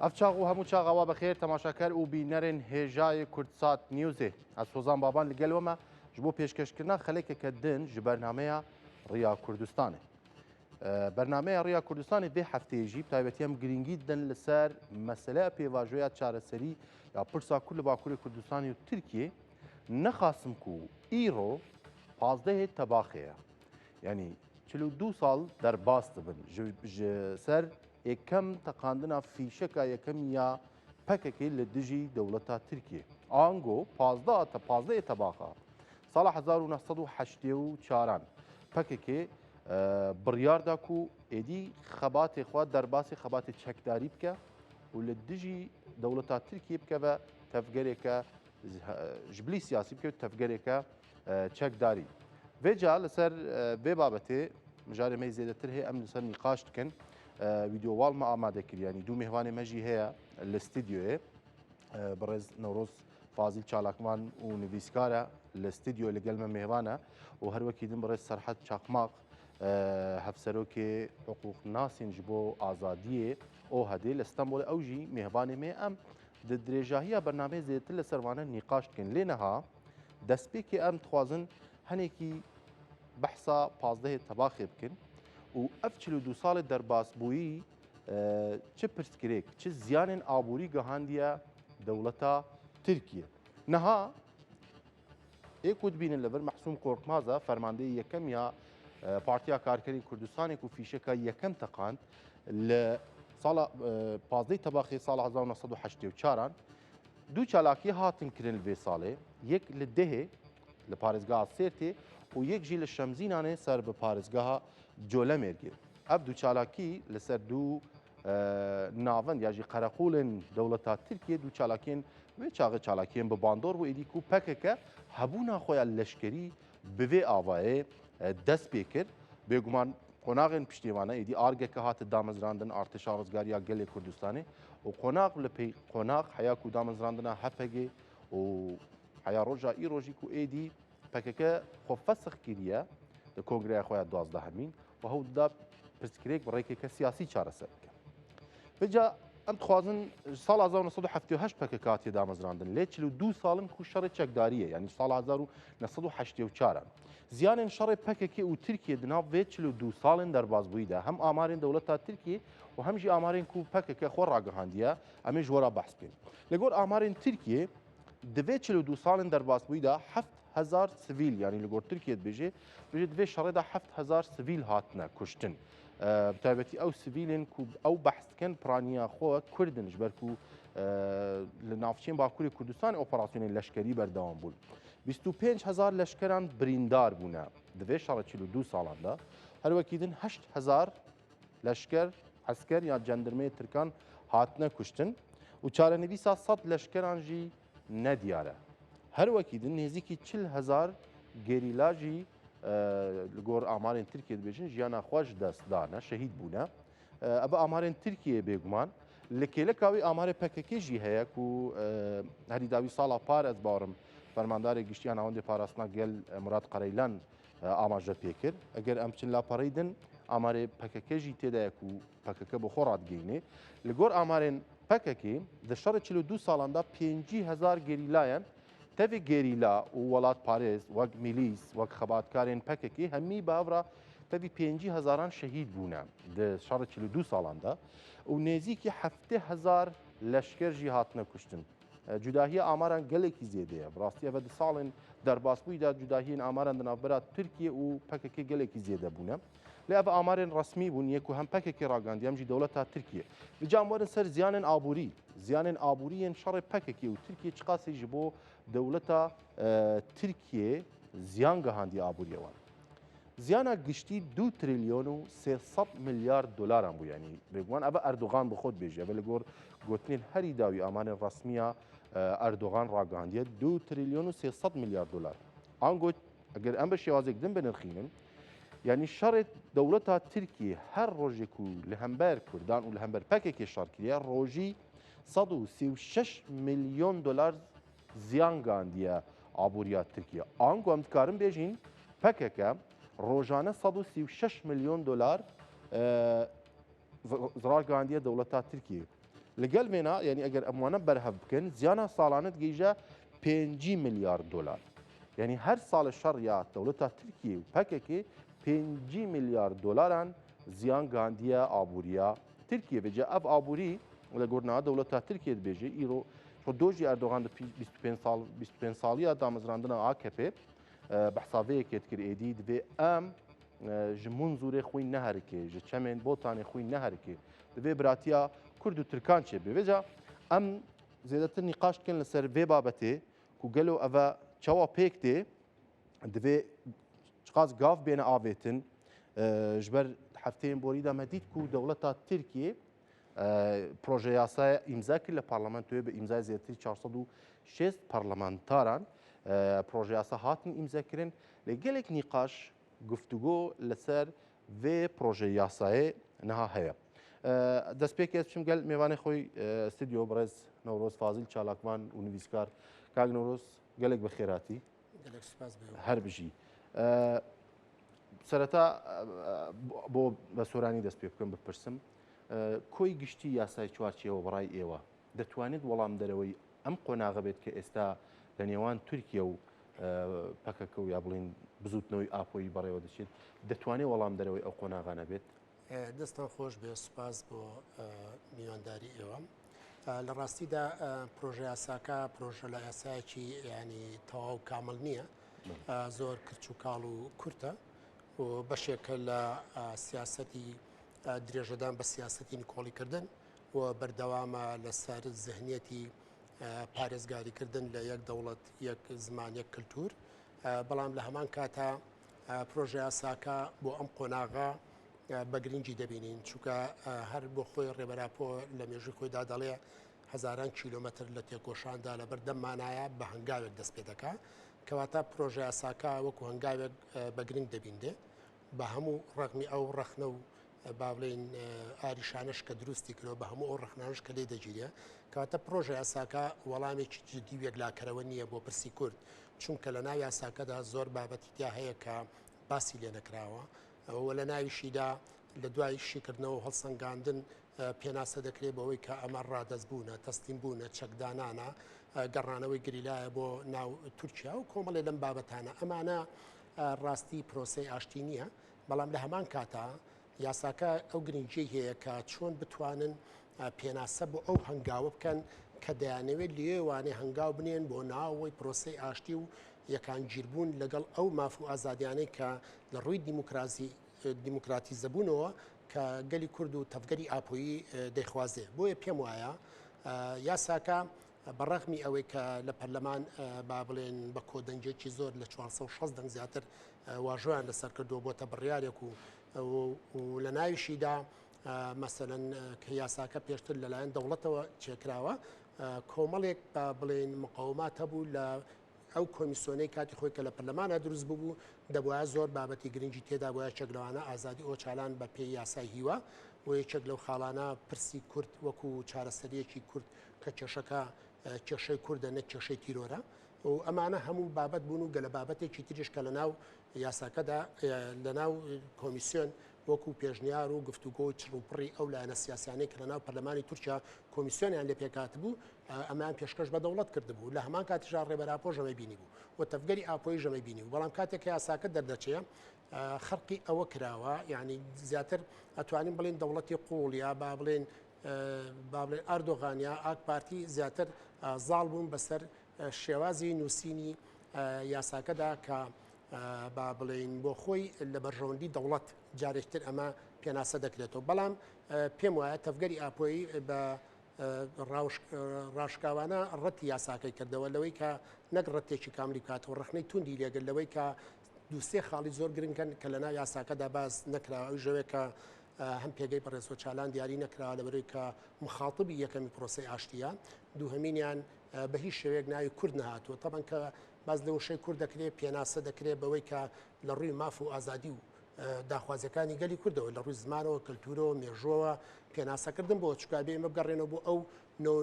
افچاق و همو چاقا بخیر تماشاکر و بینرین هجای کردسات نیوزه از سوزان بابان لگل وما جبو پیشکشکرنا خلک کدن ج برنامه ریا کردستانه برنامه ریا کردستانه به هفته جیب تایبتی هم گرینگی دن لسر مسئله پیواجویا چارەسەری یا پرسا کل باکوری کردستانی و ترکیه نخاسم کو ایرو 15 تباخیه یعنی 42 سال در باست بن سر یکم تقاندنا فیشکا یکم یا پککی لدجی دولتا ترکیه آنگو 15 تباخا سال 1984 پککی بریار داکو ایدی خبات خواد در باسی خبات چکداری بکه و لدجی دولتا ترکیه بکه و تفگره که جبلی سیاسی بکه و تفگره که چکداری وجا لسر به بابته مجاری می زیاده تر هی ام لسر نقاش کن ویدیو وال ما آماده کرد یعنی دو مهوان مجی هیا الاستدیو برز نوروز فاضل چالاکمان و نویسکاره الاستدیو لگل ما مهوانه و هر وکی دم برز سرحد چاقماق هفسرو که حقوق ناسین جبو آزادیه او هدی لاستانبول اوجی مهوان می ام درجاهی برنامه زیادت لسروانه نقاش کن لینها دسپی که ام توازن هنکی بحثا 15 تباخی بکن و اف 42 سال در باسبویی چه پرسکریک چه زیان آبوری گهاندیا دولتا ترکیه نها ایکود بین لبر محسوم کورکمازا فرمانده یکم یا پارتیا کارکری کردستانی کو فیشکا یکم تقاند ل سال 15 تباخی سال 1984 دو چالاکی هاتن کرن الوی ساله یک لده لپارزگاه سیرتی و یک جیل شمزینانه سر به پارزگاه جوله مرگیر اب دو چالاکی لسر دو ناوند یا جی قرقول دولتا ترکیه دو چالاکین و چالاکین به باندور و ایدی کو پکه هبونا خویا لشکری به آوای دست بیکر بگمان قناغن پشتیوانه ایدی آرگه که هات دامزراندن ارتش آوازگاریا گل کردستانی و قناغ لپی قناغ حیا کو دامزراندن هفگی و حیا روجا ای روجی کو ایدی پکه خو فسخ کریه د کنگره خویا 12 همین و هو دا پرسکریک برای که سیاسی چاره سر بکن بجا ام تخوازن سال 1978 پککاتی دامزراندن لی 42 سالن کو شر چکداریه یعنی سال 1984 زیان شر پککی و ترکیه دناب و 42 سالن در بازبویی ده هم آمارین دولتا ترکیه و هم جی آمارین کو پکک خور راگهاندیه امی جورا بحث بین لگور آمارین ترکیه دوی 42 سالن در بازبویی ده 7000 سیویل یعنی لگور ترکیه بجه دوی شر ده 7000 سیویل هاتنه کشتن بتابەتی ئەو سڤیلên ku ئەو بەحسکەن پرانیا خۆ کوردن ji ber ku li navçeyên Bakurê Kurdistanê operasyonên leşkerî berdewam bûn 25000 leşkeran birîndar bûne di vê şerê 42 salan de her wekî din 8000 leşker esker ya cendirmeyê Tirkan hatine kuştin û çarenivîsa 100 leşkeran jî nediyar e her wekî din nêzîkî 40000 gerîla jî li gor amarên Tirkiye dibêjin jiyana xwe ji dest dane şehîd bûne ev amarên Tirkiye bêguman li kêleka wî amarê PKK jî heye ku herî dawî sala par ez barim fermandarê giştiya navendê parastina gel Murat Qareylan amaje pêkir eger em çin laparî din amarê PKK jî têde ye ku PKK bi xwe radgehîne li gor amarên PKK di şer 42 salan da 5000 gerîlayan تفي جيريلا وولات باريس وق ميليس وق خباتكارين بككي همي بافرا تفي 5000 شهيد بونا ده شهر 42 سالان ده ونزيكي 7000 لشكر جهاتنا كشتن جداهي آماران قلقي زياده براستي بعد سالن در باسبوي ده جداهي آماران دنابرات تركيا وبككي قلقي زياده بونا لا أبا آمارين رسمي بون يكو هم بككي راغاندي هم جي دولتها تركيا بجام ورن سر زيان آبوري زيان آبوري شر بككي وتركيا چقاسي جبو دولتا ترکیه زیان گهاندی آبوریه وان زیانا گشتی 2 تریلیون و 300 میلیارد دلار هم بو یعنی بگوان ابا اردوغان بخود بیجه ولی گور گوتنین هری داوی امان رسمیه اردوغان را گهاندیه 2 تریلیون و 300 میلیارد دلار آن گوت اگر ام بشی وازک دن بنرخینن یعنی شر دولتا ترکیه هر روزی کو لهمبر کردان و لهمبر پککی شارکیه روزی 136 میلیون دلار زیان گاندیه آبوریا ترکیه آنگو هم دکارم بیجین پککه روزانه 136 میلیون دلار زرار گاندیه دولتا ترکیه لەگەل وێنا یعنی ئەگەر ئەموانە بەرهەف بکەن زیانە ساڵانە گەیژە 5 میلیارد دلار یعنی هەر ساڵە شەڕ یا دەوڵەتە تورکیە و پەکێکی 5 میلیارد دلاران زیان گاندیە ئابووریە تورکیە بێجە ئەف ئابووری لە گۆرناوە دەوڵەتە تورکیە دەبێژێ ئیرۆ دۆژی ئەردۆغان 25 ساڵیە دامەزراندنە ئاکەپێ بەحسابەیەکێت کرد ئێدی دەبێ ئەم ji منزورê xwîn neherike ji çemên botanê xwîn neherike divê biratiya Kurd û Tirkan çêbe vêca em zêdetir nîqaş dikin li ser vê babetê ku gelo ev çawa pêk tê divê qas gav bêne avêtin ji ber hefteyên borî de me dît ku dewleta Tirkiye proje yasaya imza kir li parlamentoyê bi imzaya zêdetirî 406 parlamentaran proje yasa hatin imza kirin lê gelek nîqaş گفتگو لەسەر vê proje yasayê niha heye. Destpêkê ez biçim gel mêvanê xwe stûdyo birêz Newroz Fazîl çalakvan û nivîskar Kak Newroz gelek bi xêratî her bijî. Sereta bo vesoranî dest pê bikim bipirsim koy giştî yasayê çarçîyewe birayê êwa detwanît welam dereweyî em qonaxe bêt ki êsta li nêwan Tirkiye û PKK و یا بڵین بزوتنەوەی ئاپۆیی بەڕێوە دەچێت دەتوانێت وەڵام دەرەوەی ئەو قۆناغانە بێت دەستان خۆش بێ سوپاس بۆ میوانداری ئێوە لە ڕاستیدا پرۆژه یاساکە پرۆژە لە یاسایەکی ینی تەواو کامل نییە زۆر کرچ و کاڵ و کورتە و بەشێکە لە سیاسەتی درێژەدان بە سیاسەتی نیکۆڵیکردن و بەردەوامە لەسەر زەهنیەتی پارێزگاریکردن لە یەک دەوڵەت یەک زمان یەک کللتور بەڵام لە هەمان کاتە پرۆژه یاساکە بۆ ئەم قۆناغا بە گرنگی دەبینین چونکە هەر بۆ خۆی ڕێبەراپۆ لە مێژووی خۆیدا دەڵێ هەزاران کیلۆمەتر لە تێکۆشاندا لە بەردەممانایە بە هەنگاوێک دەست پێ دەکات کەواتە پرۆژه یاساکە وەکو هەنگاوێک بە گرنگ دەبیندێ بە هەموو ڕقمی ئەو ڕەخنە و با بڵێن ئاریشانش کە دروستی کرەوە بە هەموو ئەو ڕخنانش کە لێ دەگیرێ کەواتە پرۆژه یاساکە وەڵامێکی جدی وێکلاکەرەوە نییە بۆ پرسی کورد چونکە لە ناو یاساکەدا زۆر بابەتی تیا هەیە کە باسی لێ نەکراوە و لە ناویشیدا لە دوای شیکردنەوە و هەڵسەنگاندن پێناسە دەکرێت بەوەی کە ئەمە ڕادەستبوونە تەستیم بوونە چەکدانانە گەڕانەوەی گریلایە بۆ ناو تورکیا و کۆمەڵێ لەم بابەتانە ئەمانە ڕاستی پرۆسی ئاشتی نییە بەڵام لە هەمان کاتە یاساکە ئەو گرنگی هەیە کە چۆن بتوانن پێناسە بۆ ئەو هەنگاوە بکەن کە دەیانەوێت لێوانێ هەنگاو بنێن بۆ ناوەوەی پرۆسی ئاشتی و یەکان گیربوون لەگەڵ ئەو ماف و ئازادیانەی کە لە ڕووی دیموکراتیزەبوونەوە کە گەلی کورد و تەفگەری ئاپۆیی دەیخوازێ بۆیە پێم وایە یاساکە بەڕەخمی ئەوەی کە لە پەرلەمان با بڵێن بە کۆدەنجێکی زۆر لە 460 دەنگ زیاتر واژۆیان لەسەر کردو بۆتە بڕیارێک و لە ناویشیدا مەسەلەن کە یاساکە پێشتر لەلایەن دەوڵەتەوە چێکراوە کۆمەڵێک بڵێن مقاومات هەبوو لە ئەو کۆمیسیۆنەی کاتی خۆی کە لە پەرلەمانە دروست بوو دەبواە زۆر بابەتی گرنگی تێدا بۆیە چەکلەوانە ئازادی ئۆچالان بە پێی یاسای هیوە و یەکێک لەو خاڵانە پرسی کورد وەکو چارەسەریەکی کورد کە کێشەکە کێشەی کوردە نەک کێشەی تیرۆرە و ئەمانە هەموو بابەت بوون و گەلە بابەتێکی تریش کە لە ناو یاساکەدا لە ناو کۆمیسیۆن وەکو پێشنیار و گفتوگۆی چڕوپڕی ئەو لایەنە سیاسیانەی کە لە ناو پەرلەمانی تورکیا کۆمیسیۆنیان لێ پێکات بوو ئەمان پێشکەش بە دەوڵەت کردبوو لە هەمان کاتیژا ڕێبەراپۆ ژەمەی بینی بوو و تەفگەری ئاپۆی ژەمەی بینی و بەڵام کاتێک یاساکە دەردەچێت خەرقی ئەوە کراوە یعنی زیاتر ئەتوانین بڵێن دەوڵەتی قوڵیا با بڵێن ئەردۆغانیا ئاک پارتی زیاتر زاڵ بوون بەسەر شێوازی نووسینی یاساکەدا کە با بڵێن بۆ خۆی لە بەرژەوەندی دەوڵەت جارێکتر ئەمە پێناسە دەکرێتەوە بەڵام پێم وایە تەفگەری ئاپۆیی بە ڕاشکاوانە ڕەتی یاساکەی کردەوە لەوەی کە نەک ڕەتێکی کاملی بکاتەوە ڕخنەی توندی لێگەل لەوەی کە دووسێ خاڵی زۆر گرنگکەن کە لە ناو یاساکەدا باز نەکراوە ئەو ژەوەیە کە هەم پێگەی بەڕێزۆ چالان دیاری نەکراوە لەبەرەوەی کە مخاڵبی یەکەمی پرۆسی ئاشتیان دووهەمینیان بە هیچ شێوەیەک ناوی کورد نهاتوە تەبەن کە باز لە وشەی کورد دەکرێت پێناسە دەکرێت بەوەی کە لە ڕووی ماف و ئازادی و داخوازەکانی گەلی کوردەوە لە ڕووی زمانەوە کەلتورەوە مێژۆوە پێناسەکردن بۆ چکابێ ئمە بگەڕێنەوە بۆ ئەو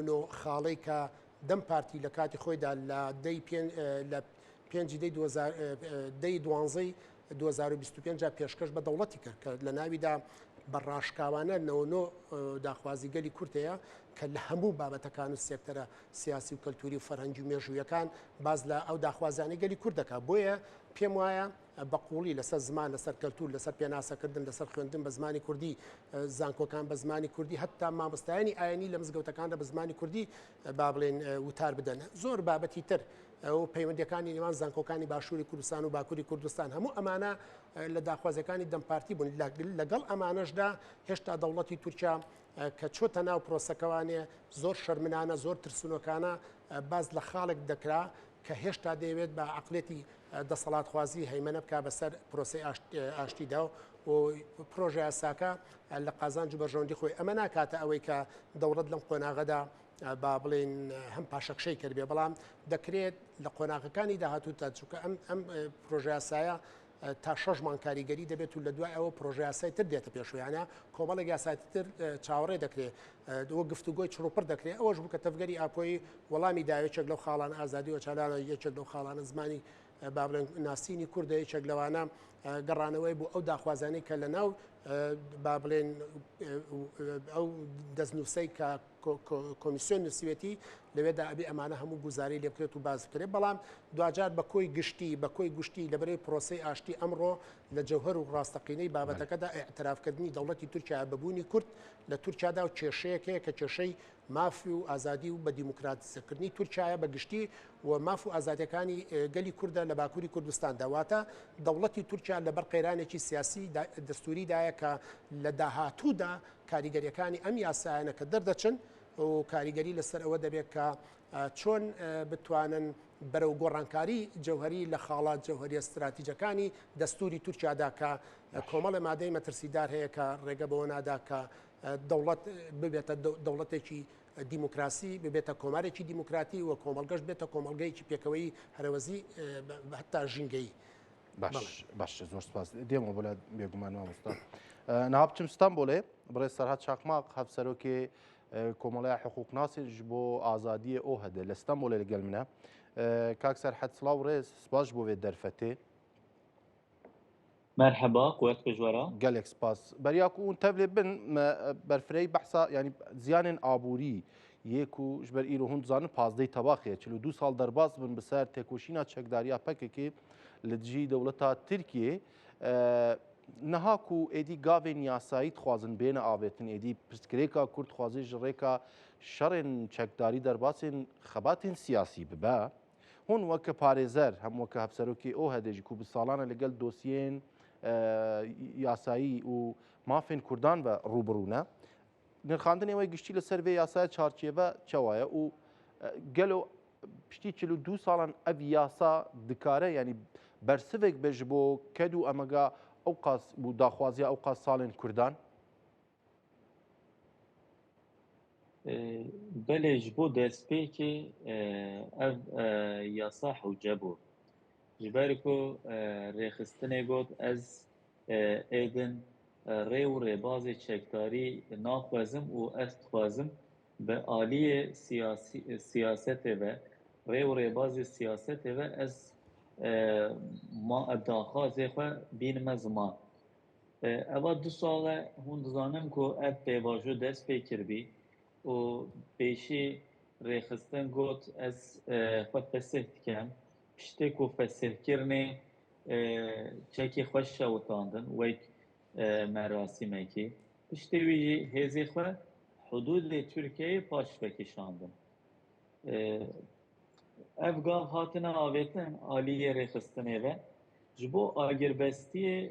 نۆ خاڵەی کە دەم پارتی لە کاتی خۆیدا لە لە 5 دوانزەی 2025 پێشکەش بە دەوڵەتی کرد کە لە ناویدا بەڕاشکاوانە نەوەنۆ داخوازیگەلی کورتەیە کە لە هەموو بابەتەکان و سێکتەرە سیاسی و کەلتوری و فەرهەنگی و مێژوویەکان باز لە ئەو داخوازانی گەلی کوورد دەکات. بۆیە پێم وایە بەقوڵی لەسەر زمان لەسەر کەلتور لەسەر پێناسەکردن لەسەر خوێندن بە زمانی کوردی زانکۆکان بە زمانی کوردی هەتا مامۆستایانی ئاینی لە مزگەوتەکاندا بە زمانی کوردی با بڵێن وتار بدەن. زۆر بابەتی تر ئەو پەیوەندیەکانی نێوان زانکۆکانی باشووری کوردستان و باکووری کوردستان هەموو ئەمانە لە داخوازەکانی دەمپارتی بوون. لەگەڵ ئەمانەشدا هێشتا دەوڵەتی تورکیا کە چۆتە ناو پرۆسەکەوانێ زۆر شەرمنانە زۆر ترسونەکانە باز لە خاڵێک دەکرا کە هێشتا دەیەوێت بە عقلێتی دەسەڵاتخوازی هەیمەنە بکا بەسەر پرۆسی ئاشتیدا و پرۆژه یاساکە لە قازانج و بەرژەوەندی خۆی ئەمە ناکاتە ئەوەی کە دەوڵەت لەم قۆناغەدا با بڵێن هەم پاشەخشەی کردبێ بەڵام دەکرێت لە قۆناغەکانی داهاتوو تا چووکە ئەم پرۆژه یاسایە تا 6 مان کاریگەری دەبێت و لە دوای ئەوە پرۆژه یاسای تر دێتە پێشویانە کۆمەڵێک یاسای تر چاوەڕێ دەکرێت وە گفتوگۆی چڕوپڕ دەکرێت ئەوەش بوو کە تەفگەری ئاپۆی وەڵامی داوێچێک لەو خاڵان ئازادی و چالانە یەکێک لەو خاڵانە زمانی با بڵێن ناسینی کوردە یەکێک لەوانە گەڕانەوەی بوو ئەو داخوازانەی کە لە ناو با بڵێن ئەو دەستنووسەی کە کۆمیسیۆن نووسوێتی لەوێدا ئەبێ ئەمانە هەموو گوزاری لێ بکرێت و باز بکرێت بەڵام دوجار بە کۆی گشتی بە کۆی گشتی لەبەرەی پرۆسی ئاشتی ئەمڕۆ لە جەوهر و ڕاستەقینەی بابەتەکەدا ئاعترافکردنی دەوڵەتی تورکیا بەبوونی کورد لە تورکیادا و کێشەیەکەیە کە کێشەی مافی و ئازادی و بە دیموکراتیزەکردنی تورکیاە بە گشتی و ماف و ئازادەکانی گەلی کووردە لە باکووری کوردستان داواتە دەوڵەتی تورکیا لەبەر قەیرانێکی سیاسی دەستوریدایە کە لە داهاتوودا کاریگەریەکانی ئەم یاسایانە کە دەردەچن و کاریگەری لەسەر ئەوە دەبێت کە چۆن بتوانن بەرەو گۆڕانکاری جەوهری لە خاڵات جەوهری استراتیجەکانی دەستوری تورکیادا کە کۆمەڵە مادەی مەترسیدار هەیە کە ڕێگە بەوە نادا کە دەوڵەت ببێتە دەوڵەتێکی دیموکراسی ببێتە کۆمارێکی دیموکراتی و کۆمەلگەشت بێتە کۆمەلگەیەکی پێکەوەی هەرەوەزی هەتا ژینگەی. باش زۆر سپاس دێمەوە بۆ لە بێگومان مامۆستا ناوبچم ستانبولێ بڕێ سەرهات چاقماق هەفسەرۆکێ کۆمەڵای حقوقناسی ji bo azadiyê o hede li Stenbolê li gel min e kak Serhed Silav rêz spas ji bo vê derfetê مرحبا قوات بجوارا gelek spas beriya ku hûn tevlê bin berfireyî behsa yanî ziyanên aborî yê ku ji ber îro hûn dizanin pazdeyî tebaxê 42 sal derbas bin bi ser têkoşîna çekdariya PKK li dijî dewleta Tirkiyê niha ku êdî gavên yasayî dixwazin bêne avêtin êdî pirsgirêka Kurd dixwaze ji rêka şerên çekdarî derbasên xebatên siyasî bibe hûn weke parêzer hem weke hevserokê o hede jî ku bi salan li gel dosyên yasayî û mafên Kurdan ve rûbirûne nirxandinê we giştî li ser vê yasaya çarçêve çawa ye û gelo piştî 42 salan ev yasa dikare yanî bersivek be ji bo ked û emega ew bû daxwaziya ew qas salên Kurdan بله ji bo destpêkê ev yasa hewce bû ji ber ku rêxistinê got ez êdin rê û rêbazê çekdarî naxwezim û ez dixwazim bi aliyê siyasetê ve rê û rêbazê siyasetê ve ez ev daxwazê xwe bînime ziman eva du sal e hûn dizanim ku ev pêvajo dest pê kirbî û pêşî rêxistin got ez xwe fesih dikem piştê ku fesihkirinê çekê xwe şewitandin wek merasîmekî piştê wî jî hêzê xwe hudûdê Tirkiyeyê paş vekişandin ev gav hatine avêtin aliyê rêxistinê ve ji bo agîrbestiyê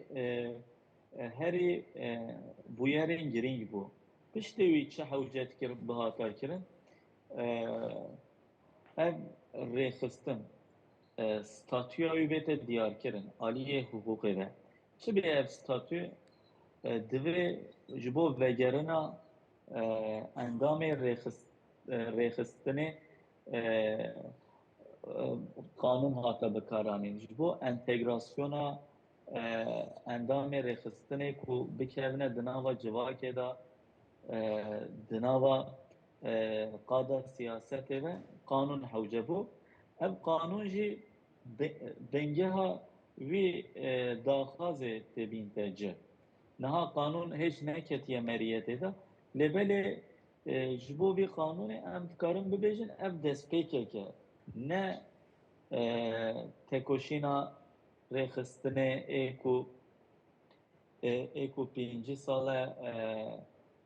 herî bûyerên girîng bû piştê wî çi hewcet kir bihata kirin ev rêxistin statûya wî bête diyarkirin aliyê hukûkê ve çi bê ev statû divê ji bo vegerina endamê rêxistinê qanûn hate bikaranîn ji bo entegrasyona endamê rêxistinê ku bikevine di nava civakê da di nava qada siyasetê ve qanûn hewce bû ev qanûn jî bengeha wî daxwazê têbîn te ci نها قانون هیچ نکتیه مریته دا لبله جبو بی قانون ام کارم ببیجن اف دست پیکه که نه تکوشینا رخصتنه ایکو 5 ساله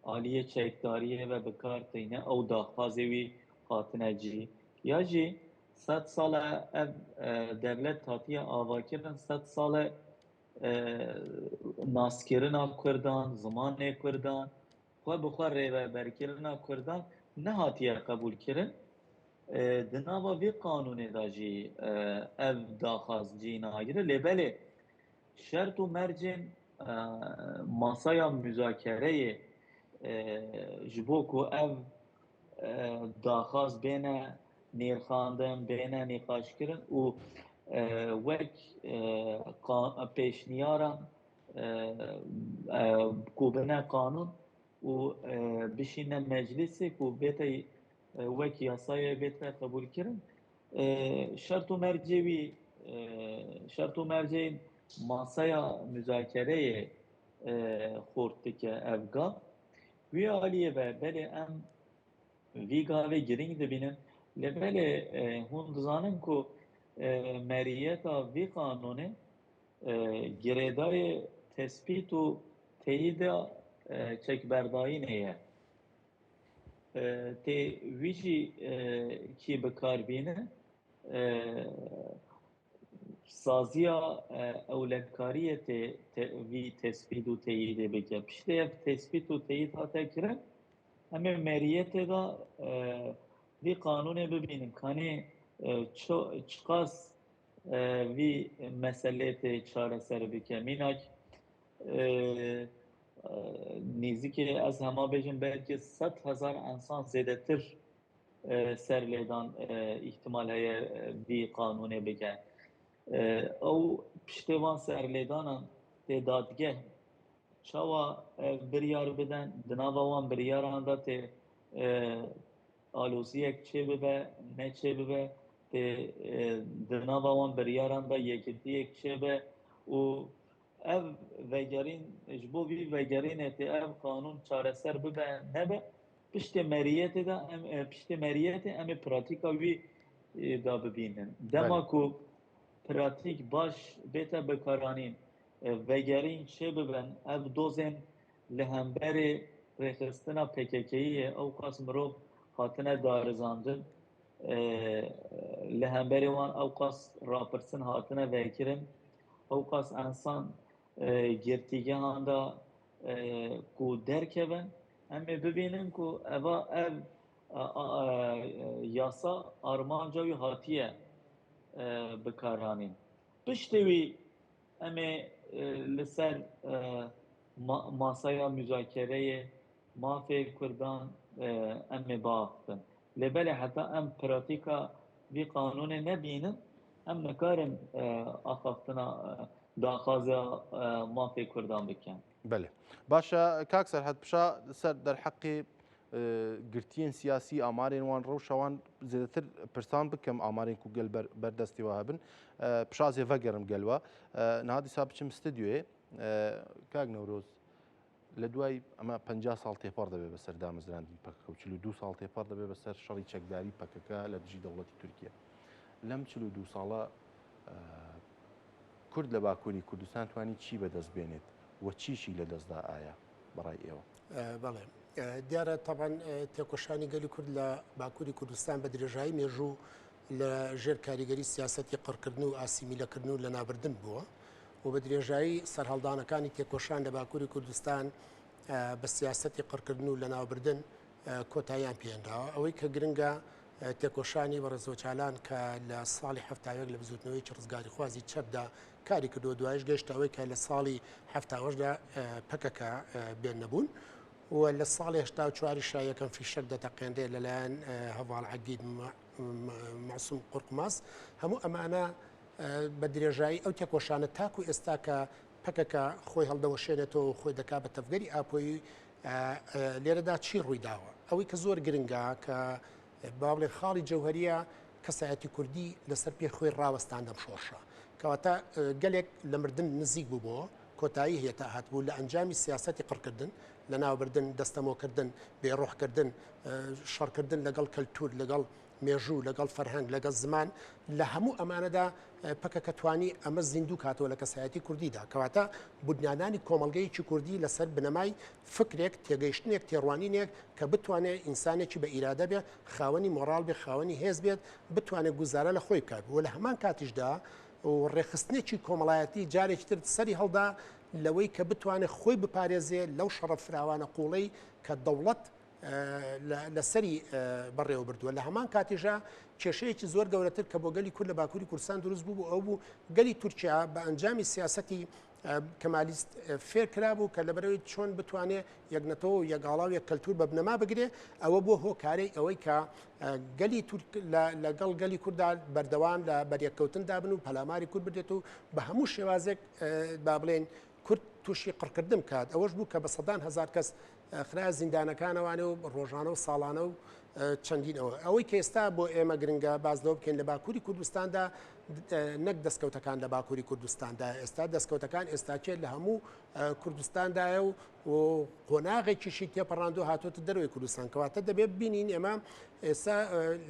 عالیه چکداریه و بکار تینه او داخوازوی خاطنه جی یا جی 100 ساله اف devlet tatiye avakirin 100 sale naskirina Kurdan, zimanê Kurdan, xwe bi xwe rêveberkirina Kurdan nehatiye qebûl kirin. Di nava vê qanûnê da jî ev daxwaz cî nagire. Lêbelê şert û mercên masaya müzakereyê ji bo ku ev daxwaz bêne nêrxandin, bêne nîqaşkirin û wek pêşniyaran ku bine qanûn û bişîne meclisê ku bête wek yasayê bête qebûlkirin şert û mercê wî şert û mercên masaya müzakereyê xort dike ev gav. Wî aliyê ve belê em vî gavê giring dibînin lêbelê hûn dizanin ku meriyeta vî qanûnê girêdayê tespît û teyîda çekberdayînê ye. Tê wî jî kî bikarbîne saziya ewletkariyê vî tespît û teyîdê bike. Piştî ev tespît û teyîd hate kirin em ê meriyetê da vî qanûnê bibînin kanê çiqas vî meselê tê çareser bike. Mînak nêzîkî ez hema bêjim belkî 100,000 ensan zêdetir serlêdan ihtimal heye vî qanûnê bike. Ew piştê van serlêdanan tê dadgeh çawa biryar bidin, di nava wan biryaran da tê aloziyek çê bibe, ne çê bibe, tê di nava wan biryaran da yekitiyek çê be û ev vegerîn ji bo vî vegerînê tê ev qanûn çareser bibe nebe piştê meriyetê da piştê meriyetê em ê pratika wî da bibînin. Dema ku pratik baş bête bikaranîn vegerîn çê bibin ev dozên li hemberê rêxistina PKK'yê ew qas mirov hatine darizandin li hemberê wan ew qas rapirsin hatine vekirin ew qas ensan girtîgehan da ku derkevin em ê bibînin ku eva ev yasa armanca wî hatiye bikaranîn. Piştî wî em ê li ser masaya müzakereyê mafê Kurdan em ê biaxivin. Lêbelê heta em pratika vî qanûnê nebînin em nikarin axaftina daxwaza mafê Kurdan bikin. بله باشە کاک سەرحەد پشا سەر دەرحەقی گرتیین سیاسی ئامارێن وان ڕەوشەوان زیاتر پرسان بکەم ئامارێن و گەل بەردەستیەوە هەبن پشازێ ڤەگەرم گەلوە نهادی سا بچم ستدیوێ کاک نەورۆز لە دوای ئەمە 50 ساڵ تێپەڕ دەبێت بەسەر دامەزراندنی پەکەکە و 42 ساڵ تێپەڕ دەبێت بەسەر شەڕی چەکداری پەکەکە لە دژی دەوڵەتی تورکیا لەم 42 ساڵە کورد لە باکووری کوردستان توانی چی بەدەست بێنێت و چیشی لە دەستدا ئایا بەڕای ئێوە بەڵێ دیارە تابان تێکۆشانی گەلی کورد لە باکووری کوردستان بە درێژایی مێژوو لە ژێر کاریگەری سیاسەتی قڕکردن و ئاسیمیلەکردن و لە نابردن بووە و بە درێژایی سەرهەڵدانەکانی تێکۆشان لە باکووری کوردستان بە سیاسەتی قڕکردن و لە ناوبردن کۆتاییان پێێنراوە ئەوەی کە گرنگە تێکۆشانی بەڕێزۆچالان کە لە ساڵی هەفتاوێک لە بزوتنەوەی ڕزگاری خوازی چەپدا کاری کردو دوایش گەشتەوەی کە لە ساڵی هەفتاوەشدا پەکەکە بێن نەبوون و لە ساڵی هێشتا و چواری شایەکەم فیشەک دەتەقێندێ لەلایەن هەواڵ عەگید معسووم قورقماس هەموو ئەمانە بە درێژایی ئەو تێکۆشانە تاکو ئێستا کە پەکەکە خۆی هەڵدەوەشێنێتەوە و خۆی دەکا بە تەفگەری ئاپۆی لێرەدا چی ڕووی داوە ئەوەی کە زۆر گرنگە کە باڵێ خاڵی جەوهەریە کەسایەتی کوردی لەسەر پێ خۆی ڕاوەستان دەم شۆڕشە کەواتە گەلێک لە مردن نزیک بووبەوە کۆتایی هێتا هاتبوو لە ئەنجامی سیاسەتی قڕکردن لە ناوبردن دەستەمۆکردن بێڕۆحکردن شەڕکردن لەگەڵ کەلتور لەگەڵ مێژوو لەگەڵ فەرهەنگ لەگەڵ زمان لە هەموو ئەمانەدا پکە کە توانی ئەمە زیندوو کاتەوە لە کەسایەتی کوردیدا کەواتە بنیادانی کۆمەڵگەیەکی کوردی لەسەر بنەمای فکرێک تێگەیشتنێک تێڕوانینێک کە بتوانێت ئینسانێکی بە ئیرادە بێ خاوەنی مۆڕال بێ خاوەنی هێز بێت بتوانێت گوزارە لە خۆی بکات و لە هەمان کاتیشدا و ڕێخستنێکی کۆمەڵایەتی جارێکی تر سەری هەڵدا لەوەی کە بتوانێت خۆی بپارێزێ لەو شەڕە فراوانە قوڵەی کە دەوڵەت لەسەری بەڕێوە بردووە لە هەمان کاتیژە کێشەیەکی زۆر گەورەتر کە بۆ گەلی کورد لە باکووری کوردستان دروست بوو ئەو بوو گەلی تورکیا بە ئەنجامی سیاسەتی کەمالیست فێر کرابوو کە لەبەرەوەی چۆن بتوانێت یەکنەتەوە و یەکاڵاو یەک کەلتور بە بنەما بگرێ ئەوە بۆ هۆکارەی ئەوەی کە گەلی لەگەڵ گەلی کووردا بەردەوام لە بەریەکەوتندا بن و پەلاماری کورد بدێت و بە هەموو شێوازێک با بڵێن کورد تووشی قڕکردن کات ئەوەش بوو کە بە سەدان هەزار کەس خراە زیندانەکانەوانێ و ڕۆژانە و ساڵانە و چەندینەوە ئەوەی کە ئێستا بۆ ئێمە گرنگە بازدەوە بکەین لە باکووری کوردستاندا نەک دەستکەوتەکان لە باکووری کوردستاندا ئێستا دەستکەوتەکان ئێستاچێت لە هەموو کوردستاندایە و قۆناغێکیشی تێپەڕاندوە هاتوۆتە دەروی کوردستان کەواتە دەبێت بینین ئێمە ئێستا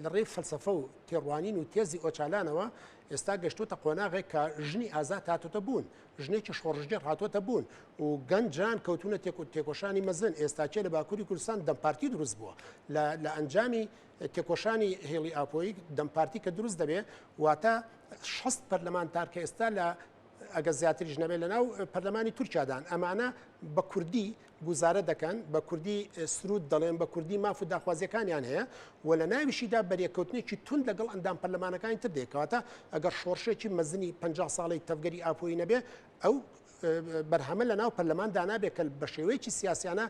لە ڕێی فەلسەفە و تێڕوانین و تێزی ئۆچالانەوە ئێستا گەشتوتە قۆناغێک کە ژنی ئازاد هاتوۆتە بوون ژنێکی شۆڕژگەر هاتوۆتە بوون و گەنجان کەوتونە تێکۆشانی مەزن ئێستاچێت لە باکووری کوردستان دەمپارتی دروست بووە لە ئەنجامی تێکۆشانی هێڵی ئاپۆیی دەمپارتی کە دروست دەبێت واتە 6 پەرلەمانتار کە ئێستا لە ئەگە زیاتریش نەبێت لە ناو پەرلەمانی تورکیادان ئەمانە بە کوردی گوزارە دەکەن بە کوردی سرود دەڵێن بە کوردی ماف و داخوازیەکانیان هەیە و لە ناویشیدا بەریەکەوتنێکی تون لەگەڵ ئەندام پەرلەمانەکانی تر دێکەواتە ئەگەر شۆڕشێکی مەزنی 50 ساڵی تەفگەری ئاپۆیی نەبێ ئەو بەرهەمە لە ناو پەرلەمان دانابێت کە بە شێوەیەکی سیاسیانە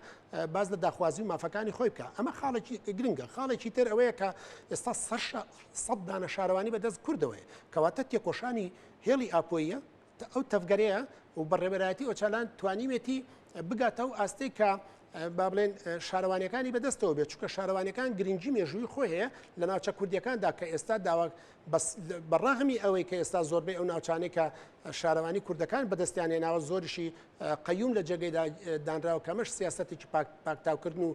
باز لە داخوازی و مافەکانی خۆی بکە ئەمە خاڵێکی گرنگە خاڵێکی تر ئەوەیە کە ئێستا 100 دانە شارەوانی بەدەست کوردەوەی کەواتە تێکۆشانی هێڵی ئاپۆیە ئەو تەفگەرەیە و بەڕێبەرایەتی ئۆچالان توانیوێتی بگاتە و ئاستەی کە با بڵێن شارەوانیەکانی بەدەستەوە بێت چونکە شارەوانیەکان گرنگی مێژووی خۆی هەیە لە ناوچە کوردیەکاندا کە ئێستا داوا بەڕاهمی ئەوەی کە ئێستا زۆربەی ئەو ناوچانەی کە شارەوانی کوردەکان بەدەستیان هێناوە زۆریشی قەیوم لە جێگەیدا دانراوە کەمەش سیاسەتێکی پاکتاوکردن و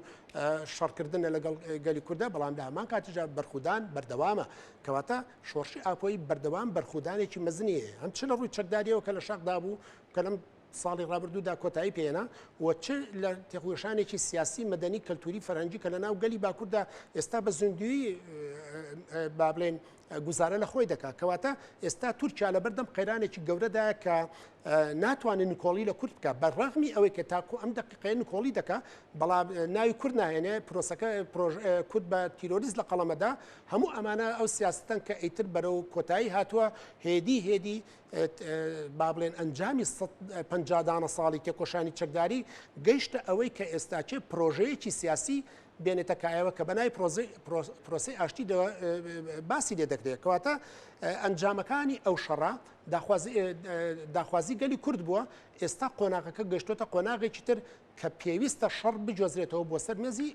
شەڕکردنە لەگەڵ گەلی کووردە بەڵام لە هەمان کاتیژا بەرخودان بەردەوامە کەواتە شۆڕشی ئاپۆی بەردەوام بەرخودانێکی مەزنی هەیە هەم چ لە ڕووی چەکداریەوە کە لە شەقدا بوو کە لەم ساڵی ڕابردوودا کۆتایی پێێنا و چ لە تێخۆشانێکی سیاسی مەدەنی کەلتوری فەرهەنگی کە لە ناو گەلی باکووردا ئێستا بە زیندوی با بڵێن گوزارە لە خۆی دەکات کەواتە ئێستا تورکیا لە بەردەم قەیرانێکی گەورەدایە کە ناتوانێت نکۆڵی لە کورد بکە بەڕاغمی ئەوەی کە تاکو ئەم دقیقەیە نکۆڵی دەکات بەڵام ناوی کورد ناهێنێ پرۆسەکە کورد بە تیرۆریست لە قەڵەمەدا هەموو ئەمانە ئەو سیاستن کە ئیتر بەرەو کۆتایی هاتووە هێدی با بڵێن ئەنجامی 50 ساڵی تێکۆشانی چەکداری گەیشتە ئەوەی کە ئێستاچێ پرۆژەیەکی سیاسی بێنێتە کایەوە کە بەنای پرۆسی ئاشتی باسی لێ دەکرێت کەواتە ئەنجامەکانی ئەو شەڕە داخوازی گەلی کورد بووە ئێستا قۆناغەکە گەشتۆتە قۆناغێکی تر کە پێویستە شەڕ بجۆزرێتەوە بۆ سەر مێزی